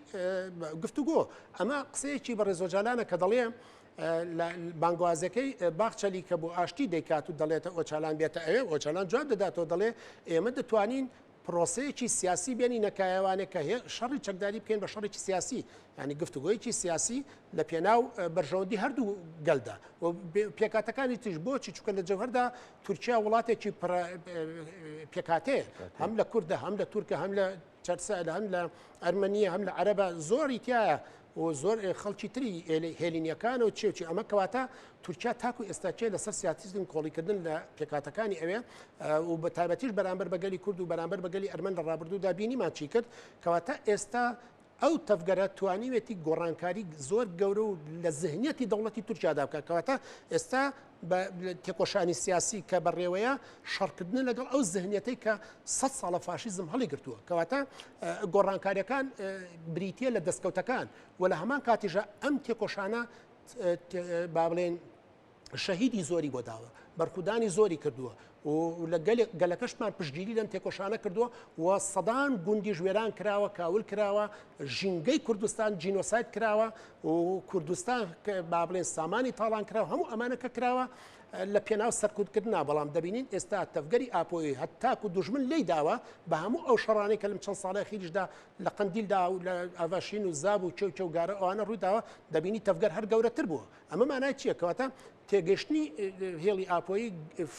گفتوگۆ ئەمە قسەیەکی بە ڕێزۆجالانە کە دەڵێ بانگوازەکەی باخچەلی کە بۆ ئاشتی دەیکات و دەڵێتە ئۆچالان بێتە ئەوێ ئۆچالان جواب دەداتەوە دەڵێ ئێمە دەتوانین پرۆسەیەکی سیاسی بێنی نەکایەوانێک کە هەیە شەڕی چەکداری بکەین بە شەڕێکی سیاسی ینی گفتوگۆیەکی سیاسی لە پێناو بەرژەوەندی هەردوو گەلدا و پێکاتەکانی تیش بۆچی چکە لە جەوهەردا تورکیا وڵاتێکی پێکاتەیە هەم لە کوردە هەم لە تورکە هەم لە چەرسە هەم لە ئەرمەنیە هەم لە عەرەبە زۆری تایە و زۆر خەڵکی تری هێلینیەکان و چێوچی ئەمە کەواتە تورکیا تاکو ئێستاچێ لەسەر سیاتیزم کۆڵیکردن لە پێکاتەکانی ئەوێ و بە تایبەتیش بەرامبەر بەگەلی کورد و بەرامبەر بەگەلی ئەرمەن لە ڕابردوودا بینیمان چی کرد کەواتە ئێستا ئەو تەفگەرە توانیوێتی گۆڕانکاری زۆر گەورە و لە ذهنیەتی دەوڵەتی تورکیادا بکات کەواتە ئێستا بە تێکۆشانی سیاسی کە بەڕێوەیە شەڕکردن لەگەڵ ئەو ذهنیەتەی کە 100 ساڵە فاشیزم هەڵی گرتووە کەواتە گۆڕانکاریەکان بریتە لە دەستکەوتەکان و لە هەمان کاتیژە ئەم تێکۆشانە با بڵێن شەهیدی زۆری بۆ داوە بەرخودانی زۆری کردووە و لە گەلەکەشمان پشتگیری لەم تێکۆشانە کردووە و سەدان گوندی ژوێران کراوە کاول کراوە ژینگەی کوردستان جینۆسایت کراوە و کوردستان با بڵێن سامانی تاڵان کراوە هەموو ئەمانە کە کراوە لە پێناو سەرکوتکردنا بەڵام دەبینین ئێستا تەفگەری ئاپۆی هەتاکو دوژمن لی داوە بە هەموو ئەو شەڕانەی کە لەم چەند ساڵی خیرشدا لە قندیلدا و لە ئاڤاشین و زاب و چەوگارە ئەوانە ڕوویداوە دەبینی تەفگەر هەر گەورەتر بووە ئەمە مانای چییە کەواتە تێگەشتنی هێڵی ئاپۆی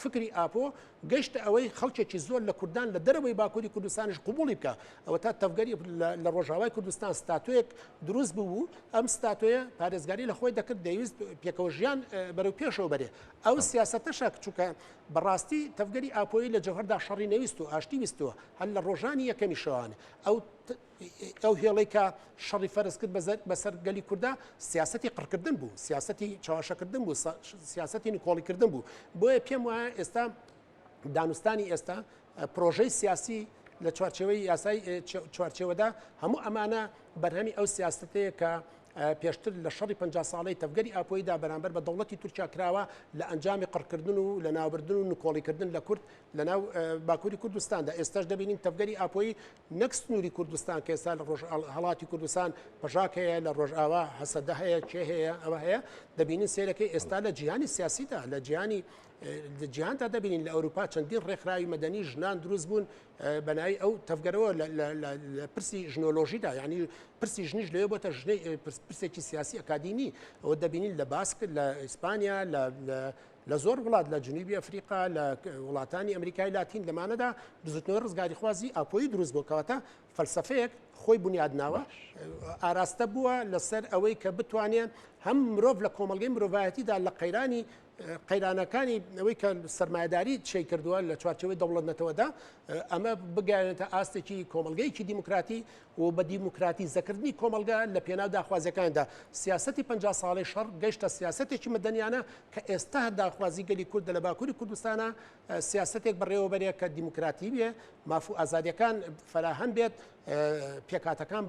فکری ئاپۆ گەشتە ئەوەی خەڵکێکی زۆر لە کوردان لە دەرەوەی باکووری کوردستانیش قبوڵی بکە ئەوە تا تەفگەری لە ڕۆژاوای کوردستان ستاتویەک دروست بوو ئەم ستاتۆیە پارێزگاری لە خۆی دەکرد دەویست پێکەوە ژیان بەرەو پێشەوە بەرێ ئەو سیاسەتەشە چووکە بەڕاستی تەفگەری ئاپۆی لە جەوهەردا شەڕی نەویست و ئاشتی ویستەوە هەر لە ڕۆژانی یەکەمی شەوانە ئەو هێڵەی کە شەڕی فەرز کرد بەسەر گەلی کووردا سیاسەتی قڕکردن بوو سیاسەتی چاواشەکردن بوو سیاسەتی نکۆڵیکردن بوو بۆیە پێم وایە ئێستا دانوستانی ئێستا پرۆژەی سیاسی لە چوارچێوەی یاسای چوارچێوەدا هەموو ئەمانە بەرهەمی ئەو سیاستەیە کە پێشتر لە شەڕی 50 ساڵەی تەفگەری ئاپۆیدا بەرامبەر بە دەوڵەتی تورکیا کراوە لە ئەنجامی قڕکردن و لە ناوبردن و نکۆڵیکردن لە کورد لە ناو باکووری کوردستاندا ئێستاش دەبینین تەفگەری ئاپۆیی نەک سنووری کوردستان کە ئێستا لە هەڵاتی کوردستان پەژاک هەیە لە ڕۆژئاوا هەسەدە هەیە چێ هەیە ئەوە هەیە دەبینین سیرەکەی ئێستا لە جیهانی سیاسیدا لە جیهانی جیهاندا دەبینین لە ئەوروپا چەندین ڕێکخراوی مەدەنی ژنان دروست بوون بەناوی ئەو تەفگەرەوە لە پرسی ژنۆلۆژیدا یعنی پرسی ژنیش لەوێ بۆتە پرسێکی سیاسی ئەکادیمی ئەوە دەبینین لە باسک لە ئیسپانیا لە زۆر وڵات لە جنوبی ئەفریقا لە وڵاتانی ئەمریکای لاتین لەمانەدا بزوتنەوەی ڕزگاری خوازی ئاپۆیی دروست بوو کەواتە فەلسەفەیەک خۆی بنیادناوە ئاراستە بووە لەسەر ئەوەی کە بتوانێت هەم مرۆڤ لە کۆمەلگەی مرۆڤایەتیدا لە قەیرانەکانی ئەوەی کە سەرمایه‌داری چی کردووە لە چوارچێوەی دەوڵەتنەتەوەدا ئەمە بگەێنێتە ئاستێکی کۆمەلگەیەکی دیموکراتی و بە دیموکراتی زەکردنی کۆمەلگا لە پێناو داخوازیەکاندا سیاسەتی 50 ساڵی شەڕ گەیشتە سیاسەتێکی مەدەنیانە کە ئێستا هەر داخوازی گەلی کورد لە باکووری کوردستانە سیاسەتێک بەڕێوەبەرێک کە دیموکراتی بێ مافوو ئازادیەکان فراهەم بێت پێکاتەکان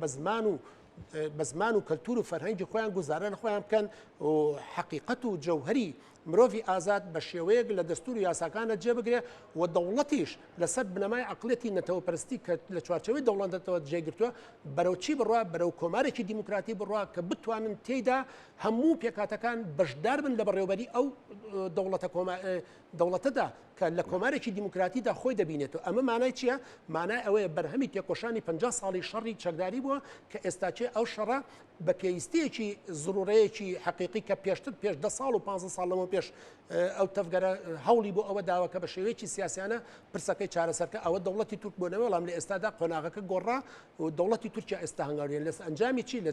بە زمان و کەلتور و فەرهەنگی خۆیان گوزارە لە خۆیان بکەن و حەقیقەت و جەوهەری مرۆڤی ئازاد بە شێوەیەک لە دەستور و یاساکانە جێبگرێ و دەوڵەتیش لەسەر بنەمای عقلێتی نەتەوەپەرستی کە لە چوارچەوەی دەوڵەتەوە جێگرتووە بەرەو چی بڕوا بەرەو کۆمارێکی دیموکراتی بڕوا کە بتوانن تێیدا هەموو پێکاتەکان بەشدار بن لە بەڕێوەبەری ئەو دەوڵەتەدا کە لە کۆمارێکی دیموکراتیدا خۆی دەبینێتەوە ئەمە مانای چییە؟ مانای ئەوەیە بەرهەمی تێکۆشانی 50 ساڵی شەڕی چەکداری بووە کە ئێستاچێ ئەو شەڕە بە پێویستەیەکی زڕورەیەکی حەقیقی کە پێشتر پێش 10 ساڵ و 15 ساڵ لەمە پێش ئەو تەفگەرە هەوڵی بۆ ئەوە داوە کە بە شێوەیەکی سیاسیانە پرسەکەی چارەسەرکە ئەوە دەوڵەتی تورک بۆنەوە وەڵام لە ئێستادا قۆناغەکە گۆڕا و دەوڵەتی تورکیا ئێستا هەنگاوریان لەس ئەنجامی چی لە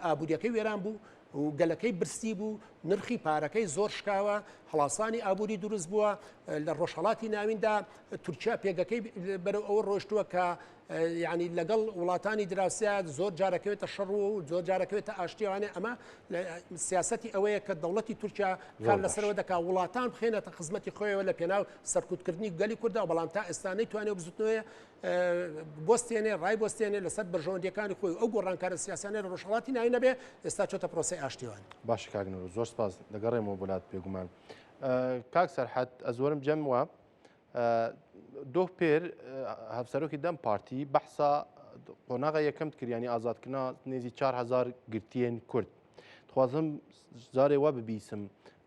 ئابوووریەکەی وێران بوو و گەلەکەی برسی بوو نرخی پارەکەی زۆر شکاوە هەڵاسانی ئابووری دروست بووە لە ڕۆژهەڵاتی ناویندا تورکیا پێگەکەی بەرەو ئەوە ڕۆشتووە کە یعنی لەگەڵ وڵاتانی دراوسیا زۆر جارەکەوێتە شەڕ و زۆر جارەکەوێتە ئاشتیوانێ ئەمە سیاسەتی ئەوەیە کە دەوڵەتی تورکیا کار لەسەرەوە دەکا وڵاتان بخێنێتە خزمەتی خۆیەوە لە پێناو سەرکوتکردنی گەلی کووردا و بەڵام تا ئێستا نەیتوانێت بزوتنەوەیە بۆستێنێ ڕای بۆستێنێ لەسەر بەرژەوەندیەکانی خۆی ئەو گۆڕانکارە سیاسیانە لە ڕۆژهەڵاتی ناوی نەبێ ئێستا چۆتە پرۆسەی ئاشتیوان باش کاگنەوە زۆر سپاس دەگەڕێمەوە بۆلات بێگومان کاک سەرحەد ئەزۆرم جەموە دۆ پێر هەفسەرۆکی دەم پارتی بەحسا قۆناغا یەکەم کردیانی ئازادکردنا نێزی 4000 گرتیên کورد دخوازم زارێ وا ببیسم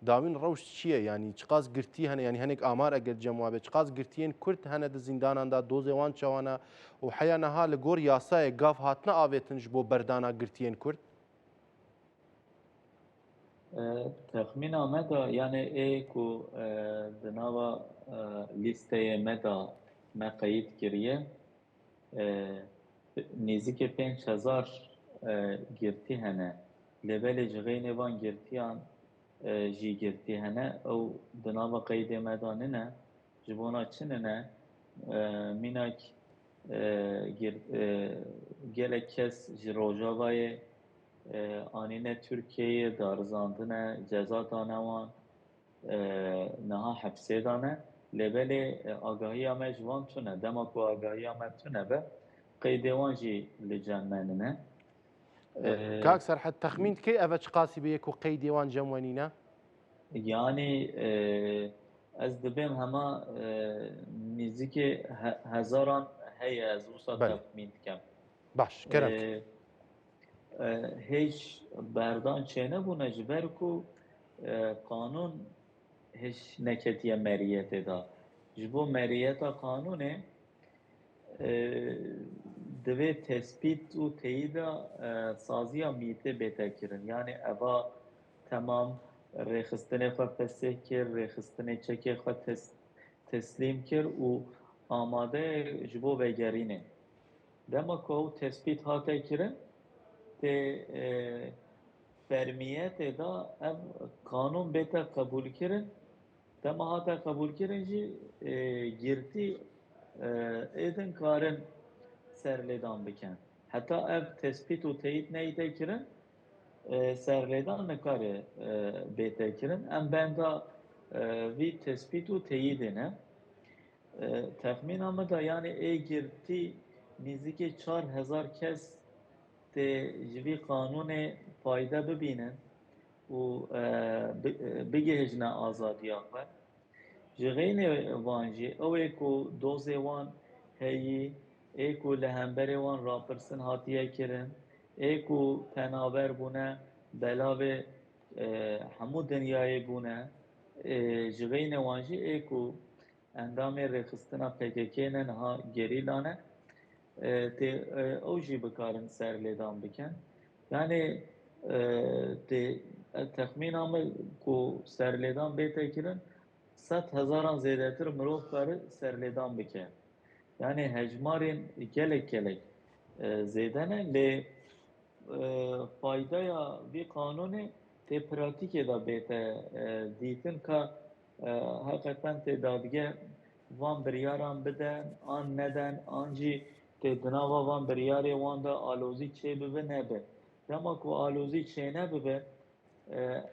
داوین ڕەوش چییە ینی چقاس گرتی هەنە ینی هەنێک ئامار ئەگەر جەموا بێت چقاس گرتیên کورد هەنە دە زینداناندا دۆزێوان چاوانە و حەیانەها لە گۆر یاسایە گاف هاتنە ئاوێتنش بۆ بەردانا گرتیên کورد تخمينا مدى يعني ايكو دناوا ليستة مدى ما قيد كريه نزيك 5000 گرتی هنه لبل جغين وان گرتيان جي گرتی هنه او دناوا قيد مداننه جبونا چننه ميناك gelek kes ji rojavayê anîne Türkiye'ye darizandine ceza danewan niha hepsê dane lêbelê agahiya me ji wan tune dema ku agahiya me tune be qeydê wan jî li cem menine کاک سەرحەد تەخمین کەی ئەvە چ قاسی بەیەک و قەیدی وان جەموەنینە yani ez dibêm hema nêzîkê hezaran heye ez wisa texmîn dikem باش kerem هیچ بردان چه نبونه جبر کو قانون هش نکتیه مریت دا جبو مریت قانونه دوی تثبیت و تایید سازی میته بهتر کردن یعنی اوا تمام ریخستن خود پسه کرد ریخستن چک خود تسلیم کرد و آماده جبو بگرینه دما که او تثبیت هاته کردن ته فرمیت دا ام قانون بهتر قبول کردن دما هاته قبول کردن جی گرتی ایدن کارن سرلێدان بکەن حتا ev tespît û teyîd neyîte kirin serlêdan nikare bête kirin em benda vî tespît û teyîdê ne texmîna me da yani ê girtî nîzîkî 4000 kes tê ji vî qanûnê fayde bibînin û bigihîjne azadiya xwe ji xênê wan jî ew ê ku dozê wan heyî ê ku li hemberê wan rapirsin hatiye kirin ê ku penaber bûne belavê hemû dinyayê bûne ji xênê wan jî ê ku endamê rêxistina PKK-ne niha gerîlane tê ew jî bikarin serlêdan bikin yani tê texmîna me ku serlêdan bête kirin 100,000 zêdetir mirov kare serlêdan bike yani hejmarên gelek zêde ne lê faydaya vî qanûnê tê pratikê de bête dîtin ka heqeqen tê dadgeh van biryaran biden an neden an jî tê di nava van biryarê wan de alozî çêbibe nebe dema ku alozî çênebibe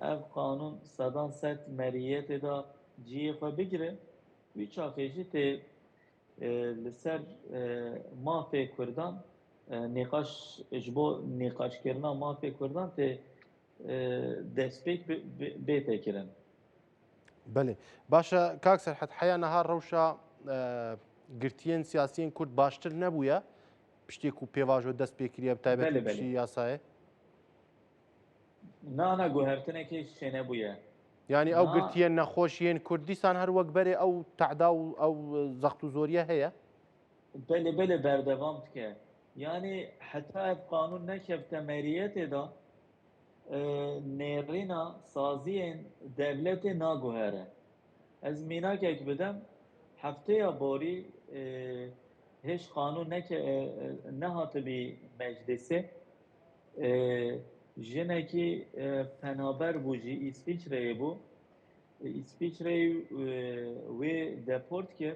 ev qanûn sedan sed meriyetê da ciyê xwe bigire wî çaxê jî tê li ser mafê Kurdan nîqaş ji bo nîqaşkirina mafê Kurdan tê destpêk bête kirin. بله باشە کاک سەرحەد حەیە نەها ڕەوشە گرتیên سیاسیên کورد باشتر نەبووە پشتێک و پێواژۆ دەست پێکریە تایبەتی پشتی یاسایە نانە گوهرتنێکی شتێ نەبووە ینی ئەو گرتیە نەخۆشیên کوردستان هەر وەک بەرێ ئەو تعدا و ئەو زەخت و زۆریە هەیە بله بەردەوام بکە yani heta ev qanûn nekevte meriyetê da nêrîna saziyên devletê naguhere ez mînakek bidim hefteya borî hêj qanûn nehatibî meclisê jinekî penaber bû jî İsviçreyê bû İsviçreyê wê deport kir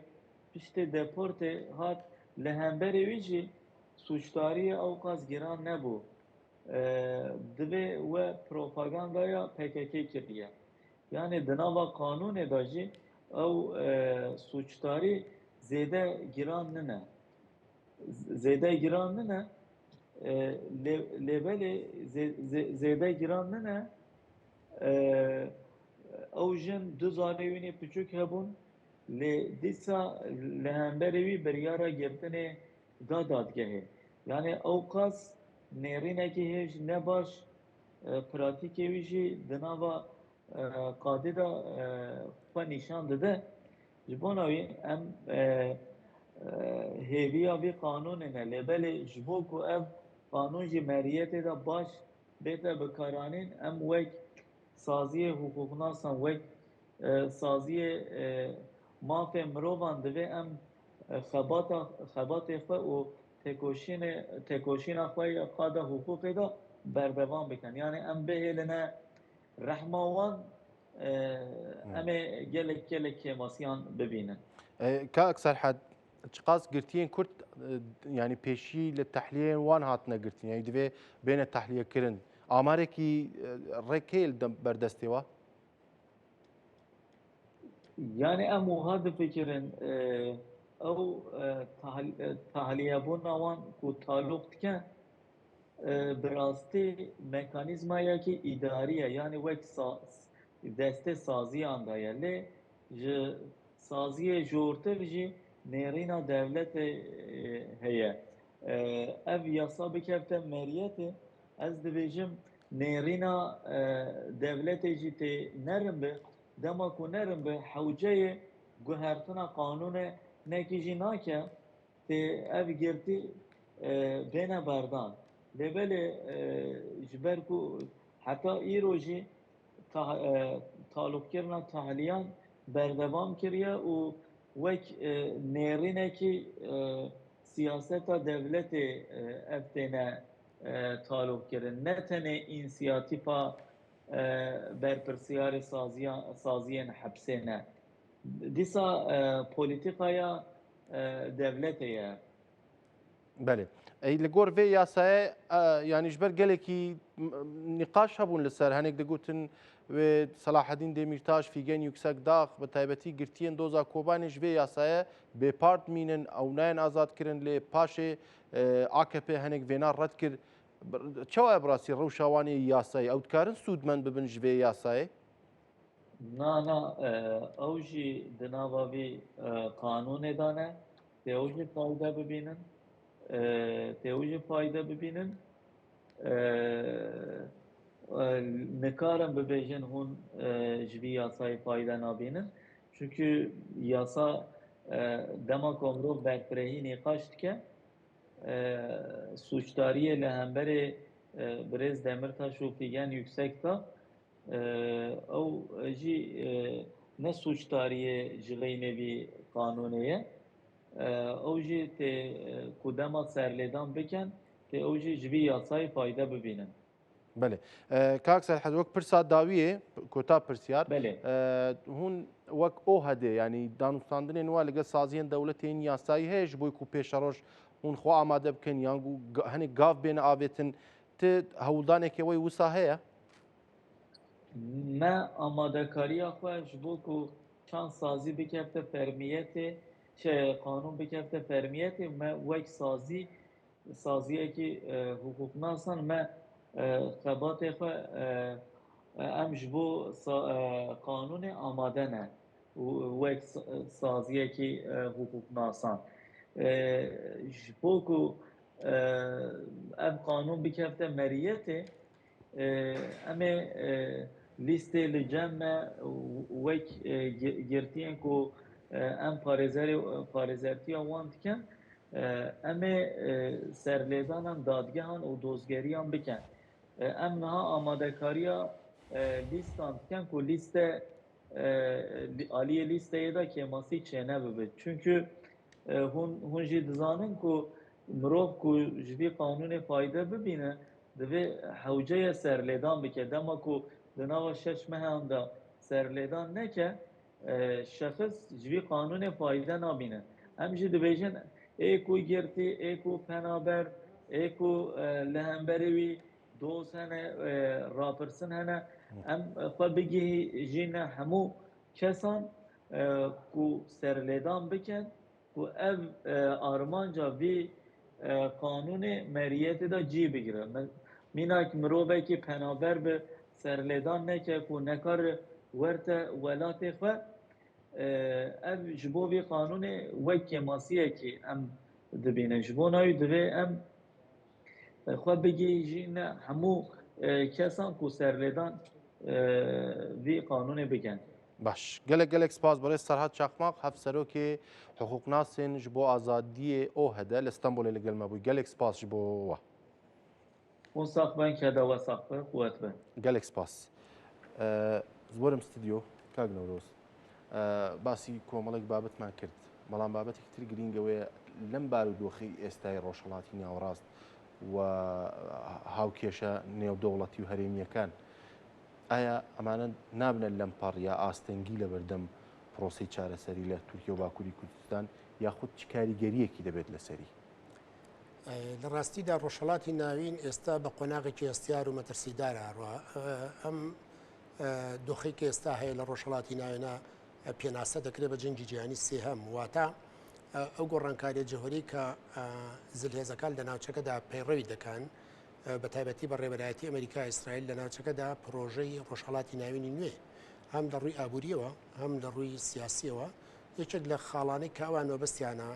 piştê deportê hat li hemberê wî jî suçdariyê ew qas giran nebû divê we propagandaya PKK kiriye yani di nava qanûnê da jî ew suçdarî zêde giran nine zêde giran nine lêbelê zêde giran nine ew jin du zanê wînê piçûk hebûn lê dîsa li hemberê wî biryara girtinê da dadgehê yani ew qas nêrînekî hêj ne baş pratikê wî jî di nava qadê da xwe nîşan dide ji bona wî em hêviya vî qanûnê ne lêbelê ji bo ku ev qanûn jî meriyetê de baş bête bikaranîn em wek saziyê hukûknasan wek saziyê mafê mirovan divê em xebatê xwe û têkoşîna xwe ya qada hukûkê da berdevam bikin yani em bihêline rehma wan em ê gelek kêmasiyan bibînin کاک سەرحەد çiqas girtiyên Kurd yani pêşî li tehliyeyên wan hatine girtin yani divê bêne tehliyekirin amarekî rêkê li berdestê wa yani em wiha difikirin ew tahliyebûna wan ku talûq dike bi rastî mekanîzmayekî îdarî ye yani wek destê saziyan da ye lê ji saziyê jortir jî nêrîna devletê heye ev yasa bikevte meriyetê ez dibêjim nêrîna devletê jî tê nerin bi دما کو نرم به حوجه گوهرتنا قانون نکیجی ناکه تی اف گرتی بین بردان لبل جبر کو حتی ایروجی تعلق کرنا تحلیان بردوام کریه و وک نیرینه که سیاست دولت افتنه تعلق کرن نه تنه اینسیاتیفا برپرسیار سازیان حبسه نه دیسا پولیتیکایا دولتیه بله ای لگور وی یاسای یعنی جبر گلکی نقاش هبون لسر هنگ دگوتن و صلاح الدین دمیرتاش فیگن یکسک داغ به تایبەتی گرتیان دۆزا کۆبانیش وێ یاسایە بێپارت مینن ئەو نایەن ئازادکردن لێ پاشێ AKP هەنێک vêna ڕەت کرد چاوایە بڕاستی ڕەوشاوانی یاسایی ئەو دکارن سوودمەند ببن ji vê yasayê نا ئەو ژی دناواوی قانونê dane tê ew jî fayda bibînin tê ew jî fayda bibînin nikarin bibêjin hûn ji vî yasayê fayda nabînin çünkü yasa dema ku mirov berfirehî nîqaş dike suçdariyê li hemberê Birêz Demirtaş û Fîgen Yüksekdağ ew jî ne suçdariyê ji xêynê vî qanûnê ye ew jî tê ku dema serlêdan bikin tê ew jî ji vî yasayê fayda bibînin. بله کاک سەرحەد وەک پرسا داویێ کۆتا پرسیار بله هون وەک ئۆ هەدێ ینی دانوستاندنێن وا لەگە سازیان دەوڵەتێن یاسایی هەیە ji بۆی ku pêşeroş hûn xwe amade bikin yan hinek gav bêne avêtin ti hewldanekê wê wisa heye me amadekariya xwe ji bo ku çand sazî bikevte fermiyetê qanûn bikevte fermiyetê me wek saziyekî hukuknasan me xebatê xwe em ji bo qanûnê amade ne wek saziyekî hukuknasan ji bo ku ev qanûn bikevte meriyetê em ê lîstê li cem me wek girtiyên ku em parêzertiya wan dikin em ê serlêdanan dadgehan û dozgeriyan bikin em niha amadekariya lîstan dikin ku lîste aliyê lîsteyê de kêmasî çêne bibe çünkü hûn jî dizanin ku mirov ku ji vî qanûnê fayda bibîne divê hewceya serlêdan bike dema ku di nava şeş mehan da serlêdan neke şexs ji vî qanûnê fayda nabîne em jî dibêjin ê ku girtî ê ku penaber ê ku li hemberê wî doz hene rapirsin hene em xwe bigihîjîne hemû kesan ku serlêdan bikin ku ev armanca vî qanûnê meriyetê de cî bigire mînak mirovekî penaber bi serlêdan neke ku nekar werte welatê xwe ev ji bo vî qanûnê wek kêmasiyekî em dibînin ji bo navî divê em xwe bigihîjîne hemû kesan ku serlêdan vî qanûnê bikin. باش gelek spas برای سەرحەد چاقماق هەفسەرۆکێ حقوقناسên ji bo azadiyê ئۆ هەدە لە ستەمبولê لەگەڵ me bû gelek spas ji bo we Hûn sax ben keda we sax be qwet be. gelek spas zborم ستودیۆ کاک نەورۆز باسی کۆمەڵێک بابەتمان کرد بەڵام بابەتێکی تر گرینگەوەیە لەم بارودۆخی ئێستای ڕۆژهەڵاتی ناوەڕاست و هاوکێشە نێودەوڵەتی و هەرێمیەکان ئایا ئەمانە نابنە لەم پەڕیا ئاستەنگی لە بەردەم پرۆسی چارەسەری لە تورکیا و باکووری کوردستان یاخود چ کاریگەریەکی دەبێت لەسەری لە ڕاستیدا ڕۆژهەڵاتی ناوین ئێستا بە قۆناغێکی ئەستیار و مەترسیدارە ئەم دۆخێکی ئێستا هەیە لە ڕۆژهەڵاتی ناوێنە پێناسە دەکرێت بە جەنگی جیهانی سێهەم واتە ئەو گۆڕانکاریە جەهۆری کە زلهێزەکان لە ناوچەکەدا پەیڕەوی دەکەن بە تایبەتی بە ڕێبەرایەتی ئەمریکا ئیسرائیل لە ناوچەکەدا پرۆژەی ڕۆژهەڵاتی ناوینی نوێ هەم لە ڕووی ئابووریەوە هەم لە ڕووی سیاسیەوە یەکێک لە خاڵانەی کاوان وەبەستیانە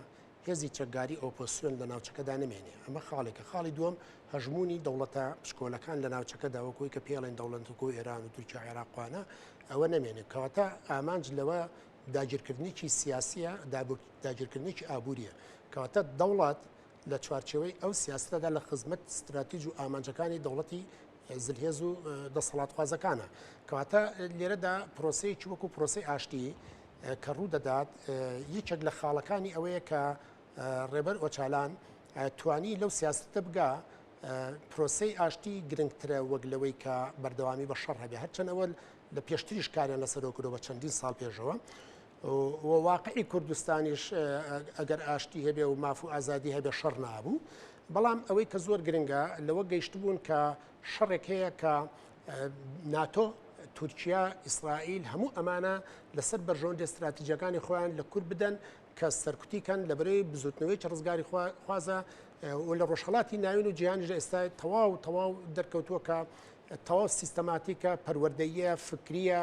هێزی چەکداری ئۆپۆسیۆن لە ناوچەکەدا نمێنێ ئەمە خاڵێکە. خاڵی دووەم هەژمونی دەوڵەتە پشکۆلەکان لە ناوچەکەدا وەکوی کە پێڵێن دەوڵەتەکە ئێران و تورکیا عێراقوانە ئەوە نمێنێ کەواتە ئامانج لەوە داگیرکردنیی سیاسیە داگیرکردنیی ئابوووریە کەواتە دەوڵات لە چوارچەوەی ئەو سیاستەدا لە خزمەت استراتیژ و ئامانجەکانی دەوڵەتی زلهێز و دەسەڵاتخوازەکانە کەواتە لێرەدا پرۆسەیەکی وەکو پرۆسی ئاشتی کە ڕوو دەدات یەکێک لە خاڵەکانی ئەوەیە کە ڕێبەر ئۆچالان توانی لەو سیاستە بگا پرۆسەی ئاشتی گرنگترە وەک لەوەی کە بەردەوامی بە شەڕ هەبێ هەرچەند ئەوە لە پێشتریش کاریان لەسەرۆکرۆ بە چەندین ساڵ پێشەوە واقعی کوردستانیش ئەگەر ئاشتی هەبێ و ماف و ئازادی هەبێ شەڕ نابوو بەڵام ئەوەی کە زۆر گرنگە لەوە گەیشتبوون کە شەڕێک هەیە کە ناتۆ تورکیا ئیسرائیل هەموو ئەمانە لەسەر بەرژەوەندی استراتیژیەکانی خۆیان لە کورد بدەن کە سەرکوتیکەن لە بەرەوەی بزوتنەوەی ڕزگاری خوازە و لە ڕۆژهەڵاتی ناوین و جیهانیش ئێستا تەواو دەرکەوتووە کە تەواو سیستەماتیکە پەروەردەیە فکریە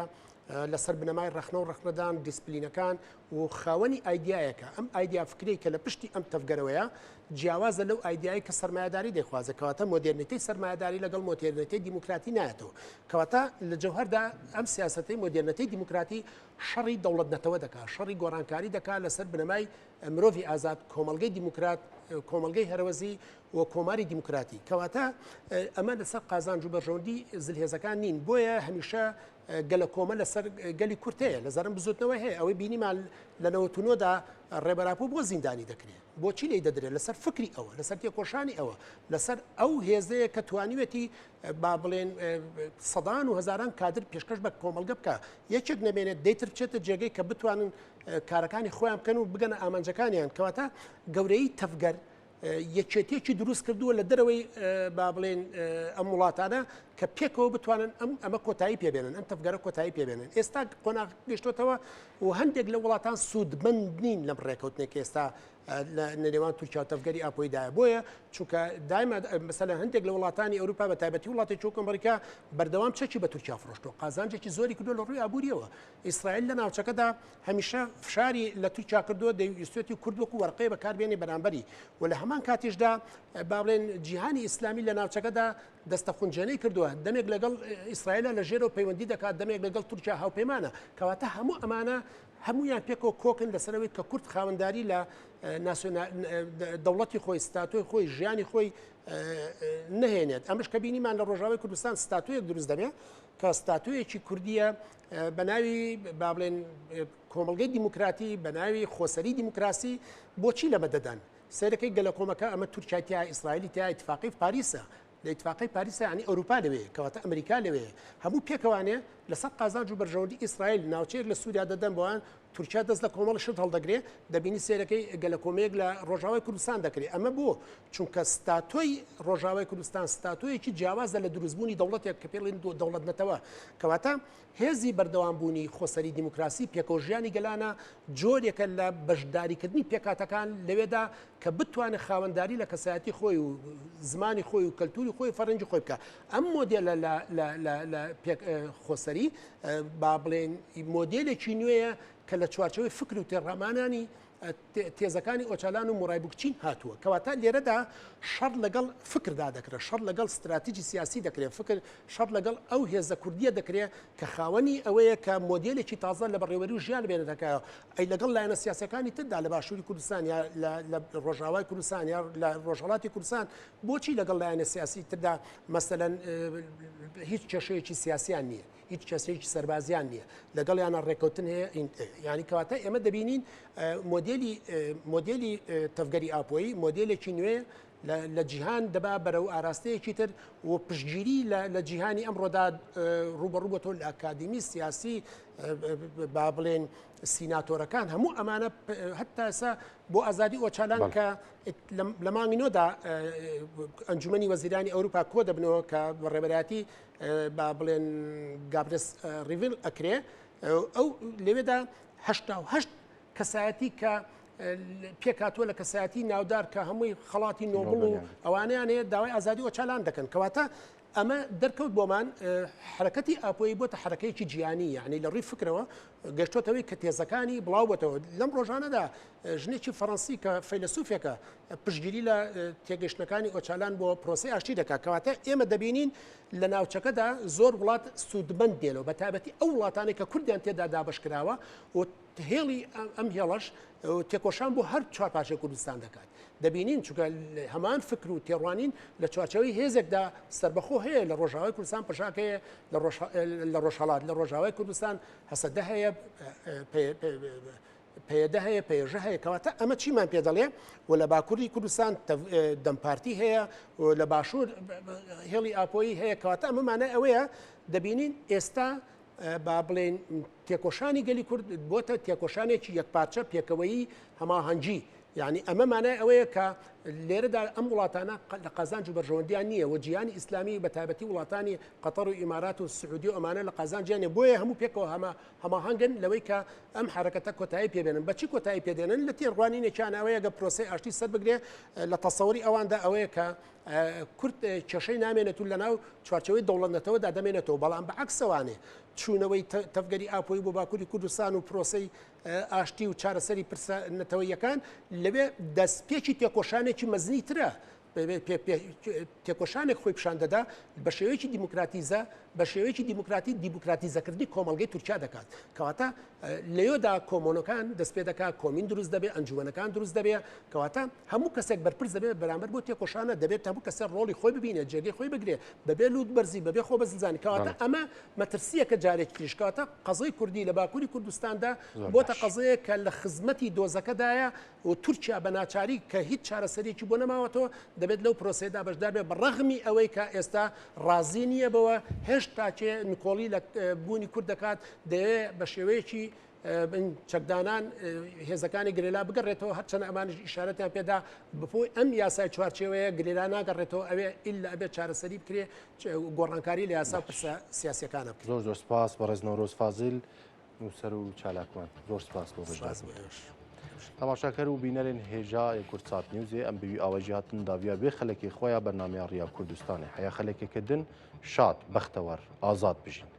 لەسەر بنەمای ڕخنە و ڕخنەدان دیسپلینەکان و خاوەنی ئایدایەکە ئەم ئایدیا فکری کە لە پشتی ئەم تەفگەرەوەیە جیاوازە لەو ئایدایی کە سەرمایه‌داری دەخوازە کەواتە مۆدرنیتەی سەرمایه‌داری لەگەڵ مۆدرنیتەی دیموکراتی نایەتەوە کەواتە لە جەوهەردا ئەم سیاسەتەی مۆدرنیتەی دیموکراتی شەڕی دەوڵەت نەتەوە دەکات شەڕی گۆڕانکاری دەکات لەسەر بنەمای مرۆڤی ئازاد کۆمەڵگەی دیموکرات کۆمەڵگەی هەرەوەزی و کۆماری دیموکراتی کەواتە ئەمە لەسەر قازانج و بەرژەوەندی زلهێزەکان نین بۆیە هەمیشە گەلە کۆمە لەسەر گەلی کورتەیە لە زەرم بزوتنەوە هەیە ئەوەی بینیمان لە نەوەتونۆدا ڕێبەراپۆ بۆ زیندانی دەکرێت بۆچی لێ دەدرێت لەسەر فکری ئەوە لەسەر تێکۆشانی ئەوە لەسەر ئەو هێزەیە کە توانیوێتی با بڵێن سەدان و هەزاران کادر پێشکەش بە کۆمەلگە بکە یەکێک نەبێنێت دەیتر بچێتە جێگەی کە بتوانن کارەکانی خۆیان بکەن و بگەنە ئامانجەکانیان کەواتە گەورەی تەفگەر یەکێتێکی دروست کردووە لە دەرەوەی با بڵێن ئەم وڵاتانە کە پێکەوە بتوانن ئەمە کۆتایی پێبێنن ئەم تەفگەرە کۆتایی پێبێنن ئێستا قۆناغ گەشتوتەوە و هەندێک لە وڵاتان سوودمەند نین لەم ڕێکەوتنێک ئێستا لە نێوان تورکیا و تەفگەری ئاپۆیدایە بۆیە چونکە دایما مەسەلەن هەندێک لە وڵاتانی ئەوروپا بە تایبەتی وڵاتی چۆک ئەمریکا بەردەوام چەکی بە تورکیا فرۆشتەوە قازانجێکی زۆری کردو لە ڕووی ئابووریەوە ئیسرائیل لە ناوچەکەدا هەمیشە فشاری لە تورکیا کردووە دەیویستێتی کورد وەکو وەرقەیە بەکاربێنێ بەرامبەری و لە هەمان کاتیشدا با بڵێن جیهانی ئیسلامی لە ناوچەکەدا دەستە خونجێنەی کردووە دەمێک لەگەڵ ئیسرائیلە لە ژێرەوە پەیوەندی دەکات دەمێک لەگەڵ تورکیا هاوپەیمانە کەواتە هەموو ئەمانە هەمویان پێکەوە کۆکن لەسەرەوەی کە کورد خاوەنداری لە دەوڵەتی خۆی ستاتۆی خۆی ژیانی خۆی نهێنێت ئەمەش کە بینیمان لە ڕۆژاوی کوردستان ستاتۆیەک دروست دەبێت کە ستاتۆیەکی کوردیە بە ناوی با بڵێن کۆمەڵگەی دیموکراتی بە ناوی خۆسەری دیموکراسی بۆچی لەمە دەدەن سەرەکەی گەلە کۆمەکە ئەمە تورکیا ئیسرائیلی تا ئیتفاقی پاریسە لە ئیتفاقی پاریسە ینی ئەوروپا لەوێ کەواتە ئەمریکا لەوێ هەموو پێکەوانێ لەسەر قازانج و بەرژەوەندی ئیسرائیل ناوچەیەک لە سووریا دەدەن بۆیان تورکیا دەست لە کۆمەڵ شت هەڵدەگرێت دەبینی سێرەکەی گەلە کۆمەیەک لە ڕۆژاوای کوردستان دەکرێت ئەمە بۆ چونکە ستاتۆی ڕۆژاوای کوردستان ستاتۆیەکی جیاوازە لە دروستبوونی دەوڵەتێک کە پێڵێن دەوڵەت نەتەوە کەواتە هێزی بەردەوامبوونی خۆسەری دیموکراسی پێکەوژیانی گەلانە جۆرێکە لە بەشداریکردنی پێکاتەکان لەوێدا کە بتوانێت خاوەنداری لە کەسایەتی خۆی و زمانی خۆی و کەلتوری خۆی فەرەنجی خۆی بکە ئەم مۆدێلە لە خۆسەری با بڵێن مۆدێلێکی نوێیە کە لە چوارچەوەی فکر و تێڕامانانی تێزەکانی ئۆچالان و مۆڕایبووکچین هاتووە کەواتە لێرەدا شەڕ لەگەڵ فکردا دەکرێت شەڕ لەگەڵ استراتیژی سیاسی دەکرێت فکر شەڕ لەگەڵ ئەو هێزە کوردیە دەکرێت کە خاوەنی ئەوەیە کە مۆدێلێکی تازە لە بەڕێوەری و ژیان بێنێتەکە ئەی لەگەڵ لایەنە سیاسەکانی تردا لە باشووری کوردستان یا لە ڕۆژاوای کوردستان یا لە ڕۆژهەڵاتی کوردستان بۆچی لەگەڵ لایەنە سیاسی تردا مەسەلەن هیچ کێشەیەکی سیاسیان نییە هیچ کەسێکی سەربازیان نییە لەگەڵ یانە ڕێکەوتن هەیە ینی کەواتە ئێمە دەبینین مۆدێلی تەفگەری ئاپۆیی مۆدێلێکی نوێ لە جیهان دەبا بەرەو ئاراستەیەکی تر و پشتگیری لە جیهانی ئەمڕۆدا ڕوبەڕووبەتۆ لە ئاکادمی سیاسی با بڵێن سیناتۆرەکان هەموو ئەمانە هەتا ئێستا بۆ ئازادی ئۆچالان کە لە مانگینۆدا ئەنجومەنی وەزیرانی ئەوروپا کۆ دەبنەوە کە بەڕێبەرایەتی با بڵێن گابرس ریڤیل ئەکرێ ئەو لەوێدا 88 کەسایەتی کە پێکاتوە لە کەسایەتی ناودار کە هەمووی خەڵاتی نۆبڵ و ئەوانیان هەیە داوای ئازادی ئۆچالان دەکەن کەواتە ئەمە دەرکەوت بۆمان حرەکەتی ئاپۆی بۆتە حرەکەیەکی جیانی یعنی لە ڕووی فکرەوە گەشتۆتەوەی کە تێزەکانی بڵاوبەتەوە لەم ڕۆژانەدا ژنێکی فەڕەنسی کە فەیلسوفێکە پشتگیری لە تێگەشتەکانی ئۆچالان بۆ پرۆسی ئاشتی دەکات کەواتە ئێمە دەبینین لە ناوچەکەدا زۆر وڵات سوودمەند دێنەوە بە تایبەتی ئەو وڵاتانی کە کوردیان تێدا دابشکراوە و هێڵی ئەم هێڵەش تێکۆشان بۆ هەر چوار پاشای کوردستان دەکات دەبینین چونکە هەمان فکر و تێڕوانین لە چوارچەوەی هێزێکدا سربەخۆ هەیە لە ڕۆژاوای کوردستان پشاکەیە لە ڕۆژهەڵات لە ڕۆژاوای کوردستان هەسەدە هەیە پێدە هەیە پێژە هەیە کەواتە ئەمە چیمان پێ دەڵێ و لە باکووری کوردستان دەمپارتی هەیە و لە باشوور هێڵی ئاپۆیی هەیە کەواتە ئەمەمانە ئەوەیە دەبینین ئێستا با بڵێن تێکۆشانی گەلی کورد بۆتە تێکۆشانێکی یەکپارچە پێکەوەیی هەماهەنگی یعنی ئەمەمانە ئەوەیە کە لێرەدا ئەم وڵاتانە لە قازانج و بەرژەوەندیان نییە و جیهانی ئیسلامی بە تایبەتی وڵاتانی قەتەر و ئیمارات و سعودی و ئەمانە لە قازانجیانێ بۆیە هەموو پێکەوە هەماهەنگن لەوەی کە ئەم حرەکەتە کۆتایی پێبێنن بەچی کۆتایی پێدێنن لە تێڕوانینێکیان ئەوەیە گە پرۆسی ئاشتی سەر بگرێ لە تەسەوری ئەواندا ئەوەیە کە کورد کێشەی نامێنێت و لە ناو چوارچەوەی دەوڵەتەوەدا دەمێنێتەوە بەڵام بەعکسەوانێ چوونەوەی تەفگەری ئاپۆی بۆ باکووری کوردستان و پرۆسی ئاشتی و چارەسەری پرسە نەتەوەیەکان لەبێ دەستپێکی تێکۆشانێکی مەزنی ترە تێکۆشانێک خۆی پیشان دەدا بە شێوەیەکی دیموکراتیزە بە شێوەیەکی دیموکراتیزەکردنی کۆمەلگەی تورکیا دەکات کەواتە لەیۆدا کۆمۆنەکان دەست پێ دەکات کۆمین دروست دەبێت ئەنجومەنەکان دروست دەبێت کەواتە هەموو کەسێک بەرپرس دەبێت بەرامبەر بۆ تێکۆشانە دەبێت هەموو کەسێک ڕۆڵی خۆی ببینێت جێگەی خۆی بگرێت بەبێ لوت بەرزی بەبێ خۆ بەزنجانی کەواتە ئەمە مەترسیەکە جارێکی تریش کەواتە قەزای کوردی لە باکووری کوردستاندا بۆتە قەزەیە کە لە خزمەتی دۆزەکەدایە و تورکیا بە ناچاری کە هیچ چارەسەرێکی بۆ نەماوەتەوە دەبێت لەو پرۆسەیەدا بەشدار بێت بەڕەغمی ئەوەی کە ئێستا ڕازی نییە بەوە هێشتا چێ نکۆڵی لە بوونی کورد دەکات دەوێت بە شێوەیەکی چەکدانان هێزەکانی گرێلا بگەڕێتەوە هەرچەنە ئەمانش ئیشارەتیان پێدا بۆی ئەم یاسای چوارچێوەیە گرێلا ناگەڕێتەوە ئەوێ ئیلا ئەبێت چارەسەری بکرێ گۆڕانکاری لە یاسا پرسە سیاسیەکانە بکرێت. زۆر سپاس بەڕێز نەورۆز فازیل نووسەر و چالاکمان زۆر سپاس بۆ بەشداربوون. تەماشاکەر و بینەرên هێژا کورتسات نیوزێ ئەم بوی ئاوەژی هاتن داویە بێ خەلکی خۆیان بەرنامەیە ڕیا کوردستانی حیا خەلکێکردن شاد بەختەوەر ئازاد بژین.